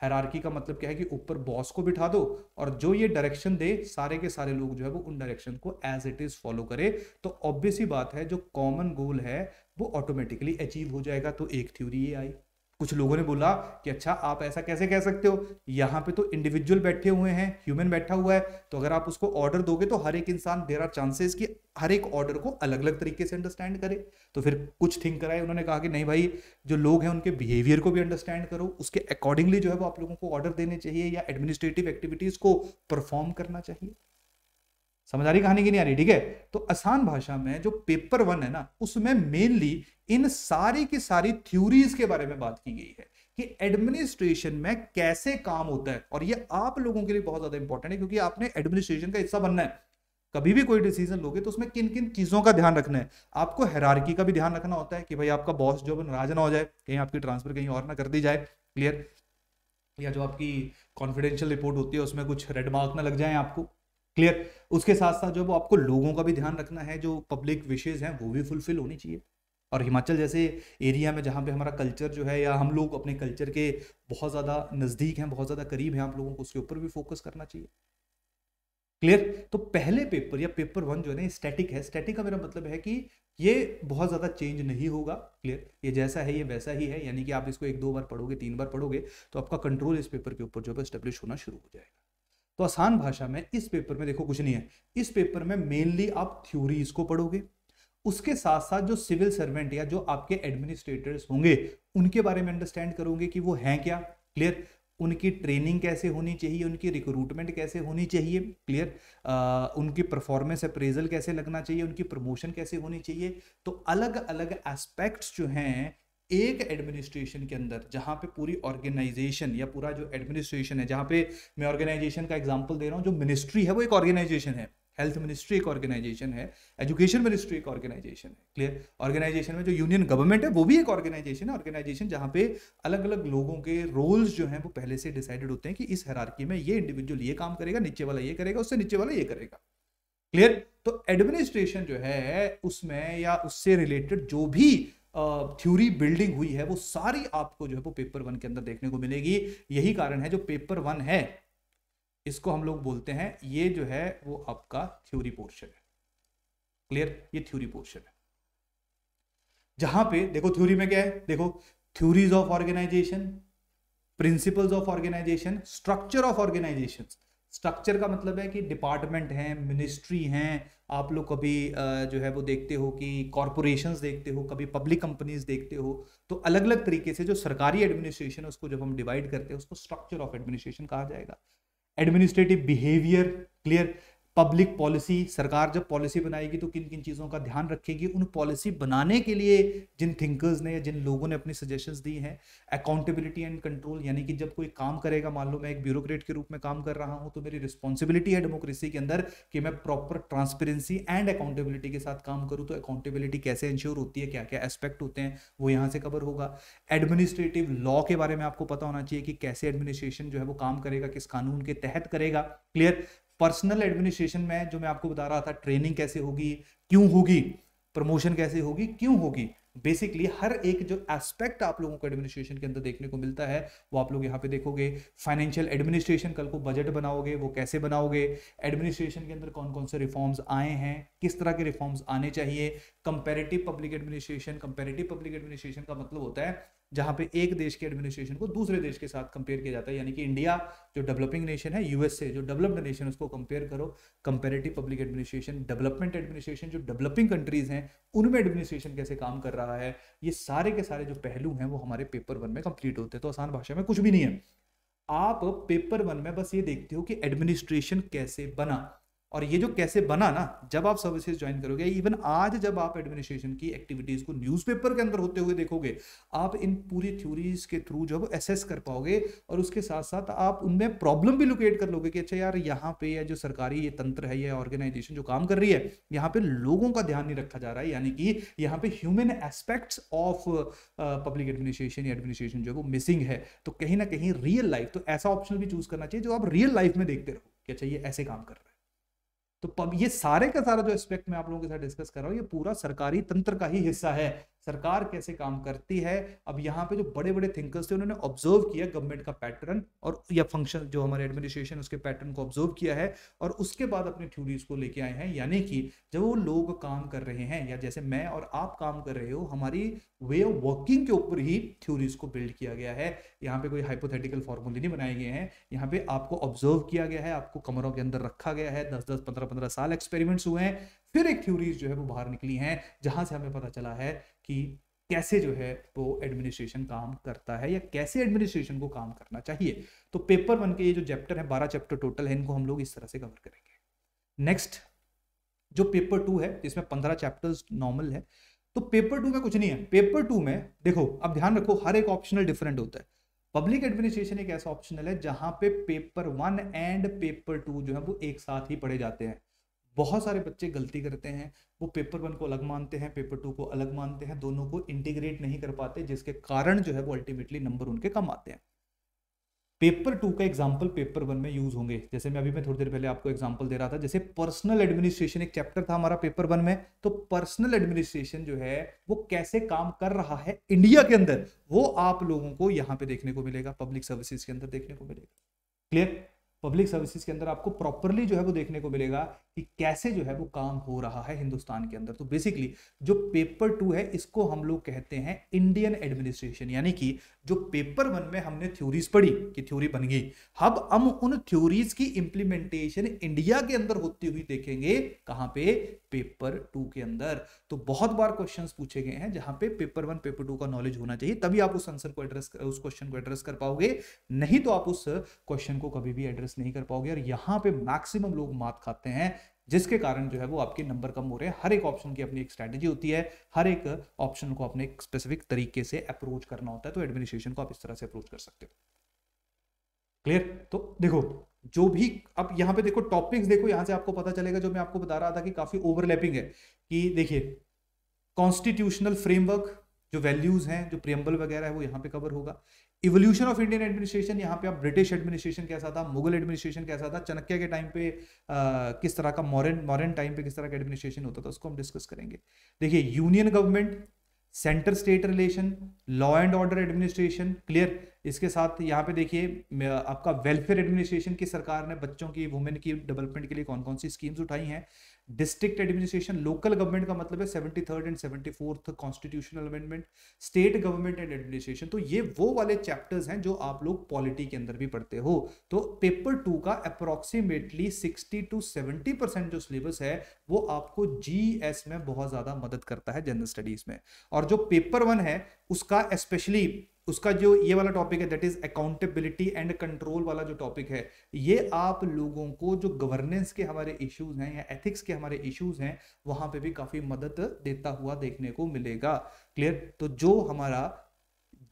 हायरार्की का मतलब क्या है कि ऊपर बॉस को बिठा दो, और जो ये डायरेक्शन दे सारे के सारे लोग जो है वो उन डायरेक्शन को एज इट इज फॉलो करे। तो ऑब्वियस ही बात है जो कॉमन गोल है वो ऑटोमेटिकली अचीव हो जाएगा। तो एक थ्योरी ये आई। कुछ लोगों ने बोला कि अच्छा आप ऐसा कैसे कह सकते हो, यहाँ पे तो इंडिविजुअल बैठे हुए हैं, ह्यूमन बैठा हुआ है, तो अगर आप उसको ऑर्डर दोगे तो हर एक इंसान, देयर आर चांसेस कि हर एक ऑर्डर को अलग अलग तरीके से अंडरस्टैंड करे। तो फिर कुछ थिंक कराए, उन्होंने कहा कि नहीं भाई, जो लोग हैं उनके बिहेवियर को भी अंडरस्टैंड करो, उसके अकॉर्डिंगली जो है वो आप लोगों को ऑर्डर देने चाहिए या एडमिनिस्ट्रेटिव एक्टिविटीज को परफॉर्म करना चाहिए। समझ आ रही कहानी की नहीं आ रही? ठीक है। तो आसान भाषा में जो पेपर 1 है ना, उसमें मेनली इन सारी की सारी थ्योरीज के बारे में बात की गई है कि एडमिनिस्ट्रेशन में कैसे काम होता है। और ये आप लोगों के लिए बहुत ज्यादा इंपॉर्टेंट है, क्योंकि आपने एडमिनिस्ट्रेशन का हिस्सा बनना है। कभी भी कोई डिसीजन लोगे तो उसमें किन किन चीजों का ध्यान रखना है। आपको हायरार्की का भी ध्यान रखना होता है कि भाई आपका बॉस जो नाराज ना हो जाए, कहीं आपकी ट्रांसफर कहीं और ना कर दी जाए। क्लियर? या जो आपकी कॉन्फिडेंशियल रिपोर्ट होती है उसमें कुछ रेड मार्क ना लग जाए आपको। क्लियर? उसके साथ साथ जो वो आपको लोगों का भी ध्यान रखना है, जो पब्लिक विशेज हैं वो भी फुलफिल होनी चाहिए। और हिमाचल जैसे एरिया में जहाँ पे हमारा कल्चर जो है, या हम लोग अपने कल्चर के बहुत ज़्यादा नज़दीक हैं, बहुत ज़्यादा करीब हैं, आप लोगों को उसके ऊपर भी फोकस करना चाहिए। क्लियर? तो पहले पेपर या पेपर 1 जो है ना स्टैटिक है। स्टैटिक का मेरा मतलब है कि ये बहुत ज़्यादा चेंज नहीं होगा। क्लियर? ये जैसा है ये वैसा ही है, यानी कि आप इसको 1-2 बार पढ़ोगे, 3 बार पढ़ोगे तो आपका कंट्रोल इस पेपर के ऊपर जो है एस्टेब्लिश होना शुरू हो जाएगा। तो आसान भाषा में इस पेपर में देखो कुछ नहीं है। इस पेपर में मेनली आप थ्योरीज को पढ़ोगे, उसके साथ साथ जो सिविल सर्वेंट या जो आपके एडमिनिस्ट्रेटर्स होंगे उनके बारे में अंडरस्टैंड करोगे कि वो हैं क्या। क्लियर? उनकी ट्रेनिंग कैसे होनी चाहिए, उनकी रिक्रूटमेंट कैसे होनी चाहिए। क्लियर? उनकी परफॉर्मेंस अप्रेजल कैसे लगना चाहिए, उनकी प्रमोशन कैसे होनी चाहिए। तो अलग अलग एस्पेक्ट्स जो हैं एक एडमिनिस्ट्रेशन के अंदर, जहां पे पूरी ऑर्गेनाइजेशन या पूरा जो एडमिनिस्ट्रेशन है, जहां पे मैं ऑर्गेनाइजेशन का एग्जांपल दे रहा हूं, जो मिनिस्ट्री है वो एक ऑर्गेनाइजेशन है, हेल्थ मिनिस्ट्री एक ऑर्गेनाइजेशन है, एजुकेशन मिनिस्ट्री एक ऑर्गेनाइजेशन है। क्लियर? ऑर्गेनाइजेशन में जो यूनियन गवर्नमेंट है वो भी एक ऑर्गेनाइजेशन है। ऑर्गेनाइजेशन जहां पे अलग अलग लोगों के रोल्स जो हैं वो पहले से डिसाइडेड होते हैं कि इस हायरार्की में ये इंडिविजुअल ये काम करेगा, नीचे वाला ये करेगा, उससे नीचे वाला ये करेगा। क्लियर? तो एडमिनिस्ट्रेशन जो है उसमें या उससे रिलेटेड जो भी थ्योरी बिल्डिंग हुई है वो सारी आपको जो है वो पेपर 1 के अंदर देखने को मिलेगी। यही कारण है जो पेपर 1 है इसको हम लोग बोलते हैं, ये जो है वो आपका थ्योरी पोर्शन है। क्लियर, ये थ्योरी पोर्शन है, जहां पे देखो थ्योरी में क्या है, देखो theories of organisation, principles of organisation, structure of organisation. Structure का मतलब है कि डिपार्टमेंट हैं, मिनिस्ट्री हैं, आप लोग कभी जो है वो देखते हो कि कॉरपोरेशंस देखते हो, कभी पब्लिक कंपनीज देखते हो, तो अलग अलग तरीके से जो सरकारी एडमिनिस्ट्रेशन है उसको जब हम डिवाइड करते हैं उसको स्ट्रक्चर ऑफ एडमिनिस्ट्रेशन कहा जाएगा। Administrative behaviour, clear, public policy, सरकार जब पॉलिसी बनाएगी तो किन किन चीज़ों का ध्यान रखेगी, उन पॉलिसी बनाने के लिए जिन थिंकर्स ने या जिन लोगों ने अपनी सजेशंस दी हैं। अकाउंटेबिलिटी एंड कंट्रोल, यानी कि जब कोई काम करेगा, मान लो मैं एक ब्यूरोक्रेट के रूप में काम कर रहा हूं तो मेरी रिस्पॉन्सिबिलिटी है डेमोक्रेसी के अंदर कि मैं प्रॉपर ट्रांसपेरेंसी एंड अकाउंटेबिलिटी के साथ काम करूं। तो अकाउंटेबिलिटी कैसे इंश्योर होती है, क्या क्या एस्पेक्ट होते हैं, वो यहाँ से कवर होगा। एडमिनिस्ट्रेटिव लॉ के बारे में आपको पता होना चाहिए कि कैसे एडमिनिस्ट्रेशन जो है वो काम करेगा, किस कानून के तहत करेगा, क्लियर। पर्सनल एडमिनिस्ट्रेशन में जो मैं आपको बता रहा था, ट्रेनिंग कैसे होगी, क्यों होगी, प्रमोशन कैसे होगी, क्यों होगी, बेसिकली हर एक जो एस्पेक्ट आप लोगों को एडमिनिस्ट्रेशन के अंदर देखने को मिलता है वो आप लोग यहाँ पे देखोगे। फाइनेंशियल एडमिनिस्ट्रेशन, कल को बजट बनाओगे वो कैसे बनाओगे, एडमिनिस्ट्रेशन के अंदर कौन कौन से रिफॉर्म्स आए हैं, किस तरह के रिफॉर्म्स आने चाहिए। Comparative public administration, comparative public administration का मतलब होता है जहां पे एक देश के एडमिनिस्ट्रेशन को दूसरे देश के साथ कंपेयर किया जाता है, यानी कि इंडिया जो डेवलपिंग नेशन है, यूएस से जो डेवलप्ड नेशन, उसको कंपेयर करो। Comparative public administration, development administration, जो डेवलपिंग कंट्रीज हैं उनमें एडमिनिस्ट्रेशन कैसे काम कर रहा है, ये सारे के सारे जो पहलू हैं वो हमारे पेपर 1 में कंप्लीट होते हैं। तो आसान भाषा में कुछ भी नहीं है, आप पेपर 1 में बस ये देखते हो कि एडमिनिस्ट्रेशन कैसे बना, और ये जो कैसे बना ना, जब आप सर्विसेज ज्वाइन करोगे, इवन आज जब आप एडमिनिस्ट्रेशन की एक्टिविटीज को न्यूज़पेपर के अंदर होते हुए देखोगे, आप इन पूरी थ्योरीज के थ्रू जो है एसेस कर पाओगे, और उसके साथ साथ आप उनमें प्रॉब्लम भी लोकेट कर लोगे कि अच्छा यार यहाँ पे ये जो सरकारी ये तंत्र है, ये ऑर्गेनाइजेशन जो काम कर रही है, यहाँ पे लोगों का ध्यान नहीं रखा जा रहा है, यानी कि यहाँ पे human aspects of public administration या एडमिनिस्ट्रेशन जो है वो मिसिंग है। तो कहीं ना कहीं रियल लाइफ, तो ऐसा ऑप्शन भी चूज करना चाहिए जो आप रियल लाइफ में देखते रहो कि अच्छा ये ऐसे काम कर रहा है। तो ये सारे का सारा जो एस्पेक्ट मैं आप लोगों के साथ डिस्कस कर रहा हूं, ये पूरा सरकारी तंत्र का ही हिस्सा है, सरकार कैसे काम करती है। अब यहाँ पे जो बड़े बड़े थिंकर्स थे उन्होंने ऑब्जर्व किया गवर्नमेंट का पैटर्न और या फंक्शन, जो हमारे एडमिनिस्ट्रेशन उसके पैटर्न को ऑब्जर्व किया है, और उसके बाद अपने थ्योरीज को लेके आए हैं। यानी कि जब वो लोग काम कर रहे हैं, या जैसे मैं और आप काम कर रहे हो, हमारी वे ऑफ वर्किंग के ऊपर ही थ्योरीज को बिल्ड किया गया है। यहाँ पे कोई हाइपोथेटिकल फॉर्मूले नहीं बनाए गए हैं, यहाँ पे आपको ऑब्जर्व किया गया है, आपको कमरों के अंदर रखा गया है, 10-10, 15-15 साल एक्सपेरिमेंट्स हुए हैं, फिर एक थ्योरीज जो है वो बाहर निकली हैं, जहां से हमें पता चला है कि कैसे जो है वो एडमिनिस्ट्रेशन काम करता है, या कैसे एडमिनिस्ट्रेशन को काम करना चाहिए। तो पेपर 1 के ये जो चैप्टर है, 12 चैप्टर टोटल है, इनको हम लोग इस तरह से कवर करेंगे। नेक्स्ट जो पेपर 2 है, जिसमें 15 चैप्टर्स नॉर्मल है, तो पेपर 2 में कुछ नहीं है। पेपर 2 में देखो, अब ध्यान रखो, हर एक ऑप्शनल डिफरेंट होता है। पब्लिक एडमिनिस्ट्रेशन एक ऐसा ऑप्शनल है जहां पे पेपर 1 एंड पेपर 2 जो है वो एक साथ ही पढ़े जाते हैं। बहुत सारे बच्चे गलती करते हैं, वो पेपर 1 को अलग मानते हैं, पेपर 2 को अलग मानते हैं, दोनों को इंटीग्रेट नहीं कर पाते, जिसके कारण जो है वो अल्टीमेटली नंबर उनके कम आते हैं। पेपर 2 का एग्जाम्पल पेपर 1 में यूज होंगे, जैसे मैं थोड़ी देर पहले आपको एग्जाम्पल दे रहा था, जैसे पर्सनल एडमिनिस्ट्रेशन एक चैप्टर था हमारा पेपर 1 में, तो पर्सनल एडमिनिस्ट्रेशन जो है वो कैसे काम कर रहा है इंडिया के अंदर, वो आप लोगों को यहां पे देखने को मिलेगा, पब्लिक सर्विसेज के अंदर देखने को मिलेगा। क्लियर, पब्लिक सर्विसेज के अंदर आपको प्रॉपरली जो है वो देखने को मिलेगा कि कैसे जो है वो काम हो रहा है हिंदुस्तान के अंदर। तो बेसिकली जो पेपर 2 है, इसको हम लोग कहते हैं इंडियन एडमिनिस्ट्रेशन, यानी कि जो पेपर 1 में हमने थ्योरीज पढ़ी कि थ्योरी बन गई, अब हम उन थ्योरीज की इंप्लीमेंटेशन इंडिया के अंदर होती हुई देखेंगे, कहां पे, पेपर 2 के अंदर। तो बहुत बार क्वेश्चंस पूछे गए हैं जहां पे पेपर 1 पेपर 2 का नॉलेज होना चाहिए, तभी आप उस आंसर को एड्रेस, उस क्वेश्चन को एड्रेस कर पाओगे, नहीं तो आप उस क्वेश्चन को कभी भी एड्रेस नहीं कर पाओगे। और यहां पे मैक्सिमम लोग मात खाते हैं, जिसके कारण जो है वो आपके नंबर कम हो रहे हैं। हर एक ऑप्शन की अपनी एक स्ट्रैटेजी होती है, हर एक ऑप्शन को अपने एक स्पेसिफिक तरीके से अप्रोच करना होता है, तो एडमिनिस्ट्रेशन को आप इस तरह से अप्रोच कर सकते हो। क्लियर, तो देखो जो भी, अब यहां पे देखो टॉपिक्स देखो, यहां से आपको पता चलेगा, जो मैं आपको बता रहा था कि काफी ओवरलैपिंग है, कि देखिए कॉन्स्टिट्यूशनल फ्रेमवर्क, जो वैल्यूज हैं, जो प्रियम्बल वगैरह है, वो यहां पे कवर होगा। इवोल्यूशन ऑफ इंडियन एडमिनिस्ट्रेशन, यहाँ पे आप ब्रिटिश एडमिनिस्ट्रेशन कैसा था, मुगल एडमिनिस्ट्रेशन कैसा था, चाणक्य के टाइम पे किस तरह का, मॉडर्न टाइम पे किस तरह का एडमिनिस्ट्रेशन होता था, उसको हम डिस्कस करेंगे। देखिए union government, centre state relation, law and order administration, clear. इसके साथ यहाँ पे देखिए आपका वेलफेयर एडमिनिस्ट्रेशन की सरकार ने बच्चों की, वुमेन की डेवलपमेंट के लिए कौन कौन सी स्कीम्स उठाई हैं। डिस्ट्रिक्ट एडमिनिस्ट्रेशन, लोकल गवर्नमेंट का मतलब है 73rd and 74th constitutional amendment, state government and administration. तो ये वो वाले चैप्टर्स हैं जो आप लोग पॉलिटी के अंदर भी पढ़ते हो। तो पेपर 2 का अप्रोक्सीमेटली 60 to 70% जो सिलेबस है वो आपको जीएस में बहुत ज्यादा मदद करता है, जनरल स्टडीज में। और जो पेपर 1 है उसका स्पेशली उसका जो ये वाला टॉपिक है that is accountability and control वाला जो टॉपिक है, ये आप लोगों को जो गवर्नेंस के हमारे इश्यूज हैं या एथिक्स के हमारे इश्यूज हैं वहां पे भी काफी मदद देता हुआ देखने को मिलेगा। क्लियर? तो जो हमारा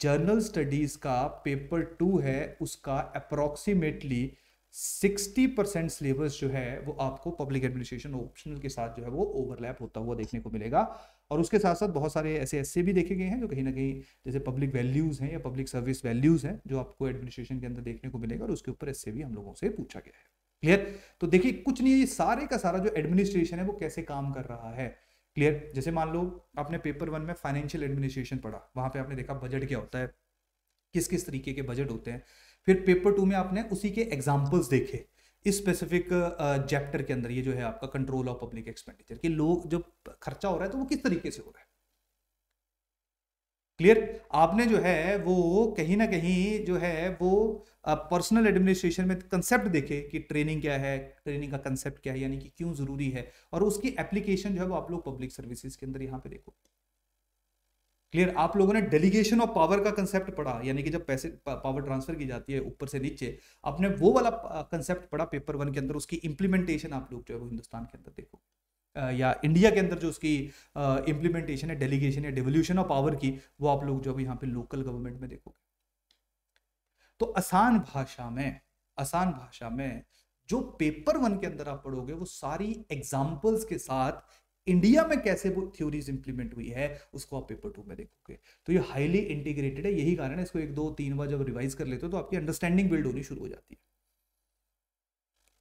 जर्नल स्टडीज का पेपर 2 है उसका अप्रोक्सीमेटली 60% सिलेबस जो है वो आपको पब्लिक एडमिनिस्ट्रेशन ऑप्शनल के साथ जो है वो ओवरलैप होता हुआ देखने को मिलेगा। और उसके साथ साथ बहुत सारे ऐसे ऐसे भी देखे गए हैं जो कहीं ना कहीं जैसे पब्लिक वैल्यूज हैं या पब्लिक सर्विस वैल्यूज हैं जो आपको एडमिनिस्ट्रेशन के अंदर देखने को मिलेगा, और उसके ऊपर ऐसे भी हम लोगों से पूछा गया है। क्लियर? तो देखिए कुछ नहीं, ये सारे का सारा जो एडमिनिस्ट्रेशन है वो कैसे काम कर रहा है। क्लियर? जैसे मान लो आपने पेपर 1 में फाइनेंशियल एडमिनिस्ट्रेशन पढ़ा, वहां पे आपने देखा बजट क्या होता है, किस किस तरीके के बजट होते हैं। फिर पेपर 2 में आपने उसी के एग्जाम्पल्स देखे इस स्पेसिफिक चैप्टर के अंदर, ये जो है आपका कंट्रोल ऑफ पब्लिक एक्सपेंडिचर, कि लोग जब खर्चा हो रहा है तो वो किस तरीके से हो रहा है। क्लियर? आपने जो है वो कहीं ना कहीं जो है वो पर्सनल एडमिनिस्ट्रेशन में कंसेप्ट देखे कि ट्रेनिंग क्या है, ट्रेनिंग का कंसेप्ट क्या है, यानी कि क्यों जरूरी है, और उसकी एप्लीकेशन जो है वो आप लोग पब्लिक सर्विसेज के अंदर यहां पे देखो। क्लियर? आप लोगों ने डेलीगेशन ऑफ पावर का कंसेप्ट पढ़ा, यानी कि जब पैसे पावर ट्रांसफर की जाती है ऊपर से नीचे, आपने वो वाला कंसेप्ट पढ़ा पेपर 1 के अंदर। उसकी इंप्लीमेंटेशन आप लोग जो है वो हिंदुस्तान के अंदर देखो, या इंडिया के अंदर जो उसकी इंप्लीमेंटेशन है डेलीगेशन या डिवोल्यूशन ऑफ पावर की, वो आप लोग जो यहाँ पे लोकल गवर्नमेंट में देखोगे। तो आसान भाषा में जो पेपर 1 के अंदर आप पढ़ोगे वो सारी एग्जाम्पल्स के साथ इंडिया में कैसे वो थ्योरीज इंप्लीमेंट हुई है उसको आप पेपर 2 में देखोगे। तो ये हाईली इंटीग्रेटेड है, यही कारण है इसको 1 2 3 बार जब रिवाइज कर लेते हो तो आपकी अंडरस्टैंडिंग बिल्ड होनी शुरू हो जाती है।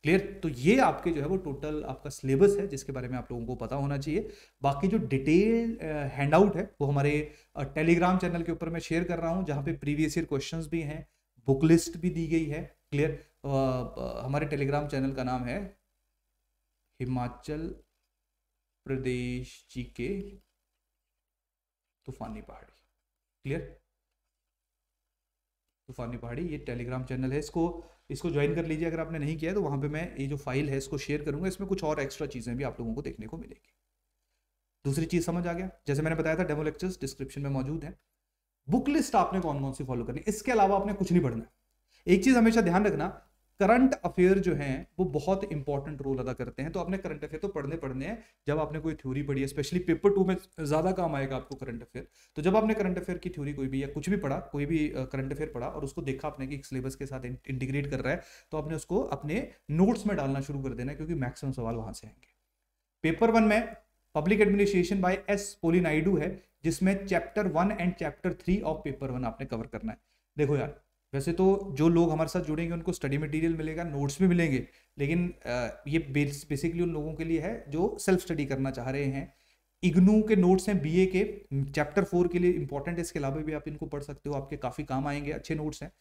क्लियर? तो ये आपके जो है वो टोटल आपका सिलेबस है जिसके बारे में आप लोगों को पता होना चाहिए। बाकी जो डिटेल हैंडआउट है वो हमारे टेलीग्राम चैनल के ऊपर मैं शेयर कर रहा हूं, जहां पे प्रीवियस ईयर क्वेश्चंस भी हैं, बुक लिस्ट भी दी गई है। क्लियर? हमारे टेलीग्राम चैनल का नाम है हिमाचल प्रदेश जी के तूफानी पहाड़ी। क्लियर? तूफानी पहाड़ी ये टेलीग्राम चैनल है, इसको ज्वाइन कर लीजिए अगर आपने नहीं किया है। तो वहां पे मैं ये जो फाइल है इसको शेयर करूंगा, इसमें कुछ और एक्स्ट्रा चीजें भी आप लोगों को देखने को मिलेगी। दूसरी चीज समझ आ गया, जैसे मैंने बताया था डेमो लेक्चर्स डिस्क्रिप्शन में मौजूद है। बुक लिस्ट आपने कौन कौन सी फॉलो करनी है, इसके अलावा आपने कुछ नहीं पढ़ना। एक चीज हमेशा ध्यान रखना, करंट अफेयर जो हैं वो बहुत इंपॉर्टेंट रोल अदा करते हैं। तो आपने करंट अफेयर तो पढ़ने हैं, जब आपने कोई थ्योरी पढ़ी है, स्पेशली पेपर 2 में ज्यादा काम आएगा आपको करंट अफेयर। तो जब आपने करंट अफेयर की थ्योरी कोई भी या कुछ भी पढ़ा, कोई भी करंट अफेयर पढ़ा और उसको देखा आपने कि सिलेबस के साथ इंटीग्रेट कर रहा है, तो आपने उसको अपने नोट्स में डालना शुरू कर देना, क्योंकि मैक्सिमम सवाल वहां से आएंगे। पेपर 1 में पब्लिक एडमिनिस्ट्रेशन बाय एस पोली नायडू है, जिसमें chapter 1 and chapter 3 of paper 1 आपने कवर करना है। देखो यार, वैसे तो जो लोग हमारे साथ जुड़ेंगे उनको स्टडी मटेरियल मिलेगा, नोट्स भी मिलेंगे, लेकिन ये बेसिकली उन लोगों के लिए है जो सेल्फ स्टडी करना चाह रहे हैं। इग्नू के नोट्स हैं बीए के, चैप्टर 4 के लिए इंपॉर्टेंट है, इसके अलावा भी आप इनको पढ़ सकते हो, आपके काफी काम आएंगे, अच्छे नोट्स हैं।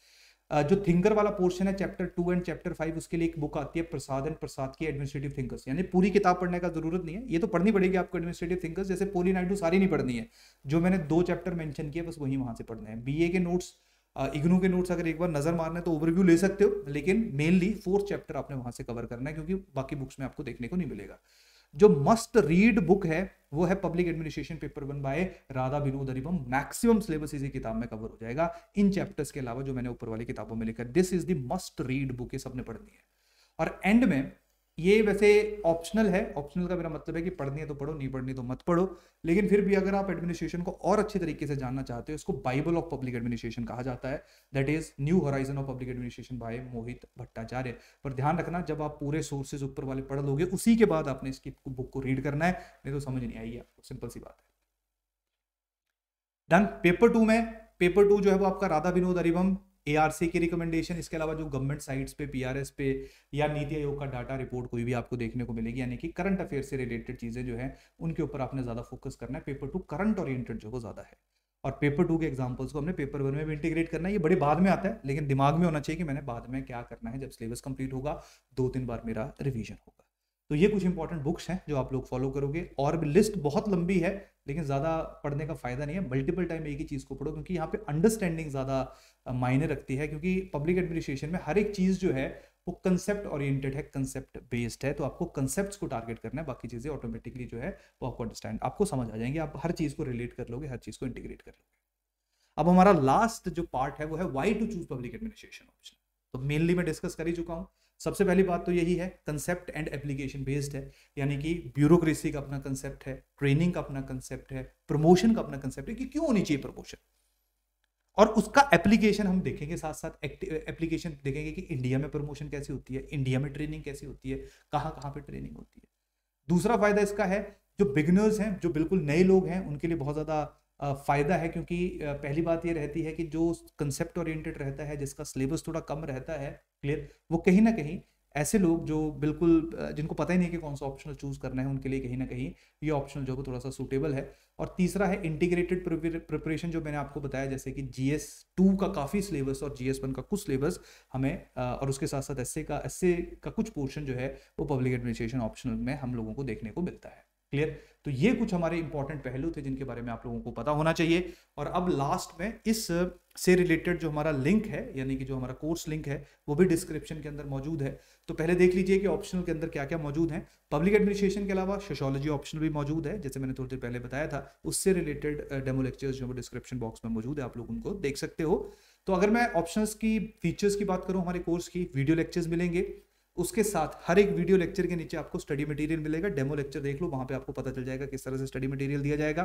जो थिंकर वाला पोर्शन है चैप्टर 2 एंड चैप्टर 5, उसके लिए एक बुक आती है प्रसाद एंड प्रसाद की एडमिनिस्ट्रेटिव थिंकर्स, यानी पूरी किताब पढ़ने का जरूरत नहीं है, ये तो पढ़नी पड़ेगी आपको एडमिनिस्ट्रेटिव थिंकर्स, जैसे पोली नायडू सारी नहीं पढ़नी है, जो मैंने 2 चैप्टर मेंशन किए बस वही वहां से पढ़ने हैं। बीए के नोट्स, इग्नू के नोट्स अगर एक बार नजर मारने तो ओवरव्यू ले सकते हो, लेकिन मेनली 4th चैप्टर आपने वहां से कवर करना है, क्योंकि बाकी बुक्स में आपको देखने को नहीं मिलेगा। जो मस्ट रीड बुक है वो है public administration paper 1 by Radha Vinod Aribam. Maximum syllabus इसी किताब में कवर हो जाएगा, इन चैप्टर्स के अलावा जो मैंने ऊपर वाली किताबों में लिखा। This is the must read book, ये सबने पढ़नी है। और एंड में ये वैसे ऑप्शनल है, ऑप्शनल का मेरा मतलब है कि पढ़नी है तो पढ़ो, नहीं पढ़नी तो मत पढ़ो, लेकिन फिर भी अगर आप एडमिनिस्ट्रेशन को और अच्छे तरीके से जानना चाहते हो, इसको बाइबल ऑफ पब्लिक एडमिनिस्ट्रेशन कहा जाता है, that is new horizon of public administration by Mohit Bhattacharya. पर ध्यान रखना, जब आप पूरे सोर्सेज ऊपर वाले पढ़ लोगे उसी के बाद आपने इसकी बुक को रीड करना है, नहीं तो समझ नहीं आएगी आपको, सिंपल सी बात है। डन। पेपर 2 में, पेपर 2 जो है वो आपका राधा विनोद अरिबम, एआरसी की रिकमेंडेशन, इसके अलावा जो गवर्नमेंट साइट्स पे, पीआरएस पे या नीति आयोग का डाटा रिपोर्ट कोई भी आपको देखने को मिलेगी, यानी कि करंट अफेयर से रिलेटेड चीजें जो है उनके ऊपर आपने ज्यादा फोकस करना है। पेपर 2 करंट ओरिएंटेड जो वो ज्यादा है, और पेपर 2 के एग्जांपल्स को हमने पेपर 1 में भी इंटीग्रेट करना है। ये बड़े बाद में आता है, लेकिन दिमाग में होना चाहिए कि मैंने बाद में क्या करना है, जब सिलेबस कंप्लीट होगा 2-3 बार मेरा रिवीजन होगा। तो ये कुछ इंपॉर्टेंट बुक्स हैं जो आप लोग फॉलो करोगे, और भी लिस्ट बहुत लंबी है लेकिन ज़्यादा पढ़ने का फायदा नहीं है। मल्टीपल टाइम एक ही चीज़ को पढ़ो, क्योंकि यहाँ पे अंडरस्टैंडिंग ज़्यादा मायने रखती है, क्योंकि पब्लिक एडमिनिस्ट्रेशन में हर एक चीज़ जो है वो कंसेप्ट ओरिएंटेड है, कंसेप्ट बेस्ड है। तो आपको कंसेप्ट्स को टारगेट करना है, बाकी चीज़ें ऑटोमेटिकली जो है वो आपको अंडरस्टैंड, आपको समझ आ जाएंगे, आप हर चीज़ को रिलेट कर लोगे, हर चीज़ को इंटीग्रेट कर लोगे। अब हमारा लास्ट जो पार्ट है वो है why to choose public administration option. तो मेनली मैं डिस्कस कर ही चुका हूं। सबसे पहली बात तो यही है, कंसेप्ट एंड एप्लीकेशन बेस्ड है, यानी कि ब्यूरोक्रेसी का अपना कंसेप्ट है, ट्रेनिंग का अपना कंसेप्ट है, प्रमोशन का अपना कंसेप्ट है कि क्यों होनी चाहिए प्रमोशन, और उसका एप्लीकेशन हम देखेंगे, साथ साथ एप्लीकेशन देखेंगे कि इंडिया में प्रमोशन कैसी होती है, इंडिया में ट्रेनिंग कैसी होती है, कहाँ कहाँ पे ट्रेनिंग होती है। दूसरा फायदा इसका है, जो बिगनर्स हैं, जो बिल्कुल नए लोग हैं, उनके लिए बहुत ज़्यादा फायदा है, क्योंकि पहली बात ये रहती है कि जो कंसेप्ट ओरिएंटेड रहता है, जिसका सिलेबस थोड़ा कम रहता है, क्लियर, वो कहीं ना कहीं ऐसे लोग जो बिल्कुल जिनको पता ही नहीं कि कौन सा ऑप्शनल चूज करना है, उनके लिए कहीं ना कहीं ये ऑप्शनल जो है थोड़ा सा सूटेबल है। और तीसरा है इंटीग्रेटेड प्रिपरेशन, जो मैंने आपको बताया, जैसे कि GS2 का काफ़ी सिलेबस और GS1 का कुछ सिलेबस हमें और उसके साथ साथ एसए का कुछ पोर्शन जो है वो पब्लिक एडमिनिस्ट्रेशन ऑप्शनल में हम लोगों को देखने को मिलता है। क्लियर, तो ये कुछ हमारे इंपॉर्टेंट पहलू थे जिनके बारे में आप लोगों को पता होना चाहिए। और अब लास्ट में इस से रिलेटेड जो हमारा लिंक है, यानी कि जो हमारा कोर्स लिंक है, वो भी डिस्क्रिप्शन के अंदर मौजूद है। तो पहले देख लीजिए कि ऑप्शनल के अंदर क्या क्या मौजूद है। पब्लिक एडमिनिस्ट्रेशन के अलावा सोशियोलॉजी ऑप्शनल भी मौजूद है, जैसे मैंने थोड़ी देर पहले बताया था, उससे रिलेटेड डेमो लेक्चर्स जो डिस्क्रिप्शन बॉक्स में मौजूद है, आप लोग उनको देख सकते हो। तो अगर मैं ऑप्शंस की फीचर्स की बात करूं, हमारे कोर्स की वीडियो लेक्चर्स मिलेंगे, उसके साथ हर एक वीडियो लेक्चर के नीचे आपको स्टडी मटेरियल मिलेगा। डेमो लेक्चर देख लो, वहां पे आपको पता चल जाएगा किस तरह से स्टडी मटेरियल दिया जाएगा।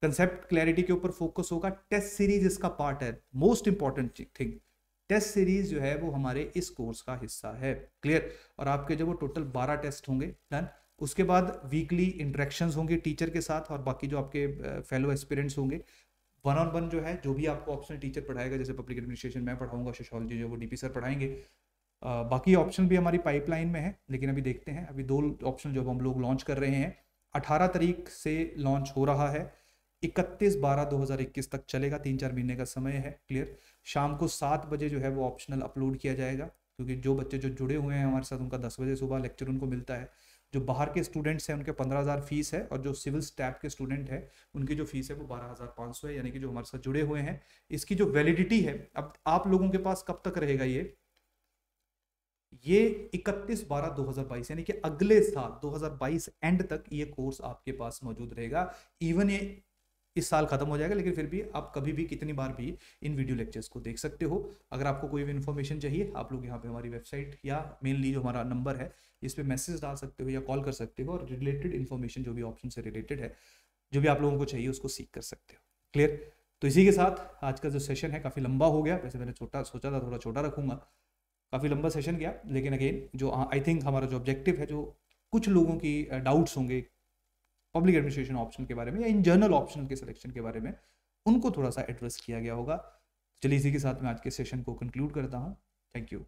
कंसेप्ट क्लैरिटी के ऊपर फोकस होगा। टेस्ट सीरीज इसका पार्ट है, most important thing, test series जो है वो हमारे इस कोर्स का हिस्सा है। क्लियर, और आपके जो वो टोटल 12 टेस्ट होंगे, डन। उसके बाद वीकली इंटरेक्शंस होंगे टीचर के साथ, और बाकी जो आपके फेलो एस्पिरेंट्स होंगे, 1-on-1 जो है, जो भी आपको ऑप्शनल टीचर पढ़ाएगा, जैसे पब्लिक एडमिनिस्ट्रेशन मैं पढ़ाऊंगा, सोशियोलॉजी जो वो DP सर पढ़ाएंगे। बाकी ऑप्शन भी हमारी पाइपलाइन में है, लेकिन अभी देखते हैं। अभी 2 ऑप्शन जो हम लोग लॉन्च कर रहे हैं, 18 तारीख से लॉन्च हो रहा है, 31/12/2021 तक चलेगा, 3-4 महीने का समय है। क्लियर, शाम को 7 बजे जो है वो ऑप्शनल अपलोड किया जाएगा, क्योंकि जो बच्चे जो जुड़े हुए हैं हमारे साथ, उनका 10 बजे सुबह लेक्चर उनको मिलता है। जो बाहर के स्टूडेंट्स हैं उनके 15,000 फीस है, और जो सिविल स्टैफ के स्टूडेंट है उनकी जो फीस है वो 12,500 है, यानी कि जो हमारे साथ जुड़े हुए हैं। इसकी जो वैलिडिटी है, अब आप लोगों के पास कब तक रहेगा ये 31/12/2022, यानी कि अगले साल 2022 एंड तक ये कोर्स आपके पास मौजूद रहेगा। इवन ये इस साल खत्म हो जाएगा, लेकिन फिर भी आप कभी भी कितनी बार भी इन वीडियो लेक्चर्स को देख सकते हो। अगर आपको कोई भी इन्फॉर्मेशन चाहिए, आप लोग यहाँ पे हमारी वेबसाइट या मेनली जो हमारा नंबर है, इस पे मैसेज डाल सकते हो या कॉल कर सकते हो, और रिलेटेड इन्फॉर्मेशन जो भी ऑप्शन से रिलेटेड है, जो भी आप लोगों को चाहिए, उसको सीख कर सकते हो। क्लियर, तो इसी के साथ आज का जो सेशन है काफ़ी लंबा हो गया। वैसे मैंने सोचा था थोड़ा छोटा रखूंगा, काफ़ी लंबा सेशन गया, लेकिन अगेन जो आई थिंक हमारा जो ऑब्जेक्टिव है, जो कुछ लोगों की डाउट्स होंगे पब्लिक एडमिनिस्ट्रेशन ऑप्शन के बारे में या इन जनरल ऑप्शनल के सिलेक्शन के बारे में, उनको थोड़ा सा एड्रेस किया गया होगा। चलिए इसी के साथ मैं आज के सेशन को कंक्लूड करता हूँ। Thank you.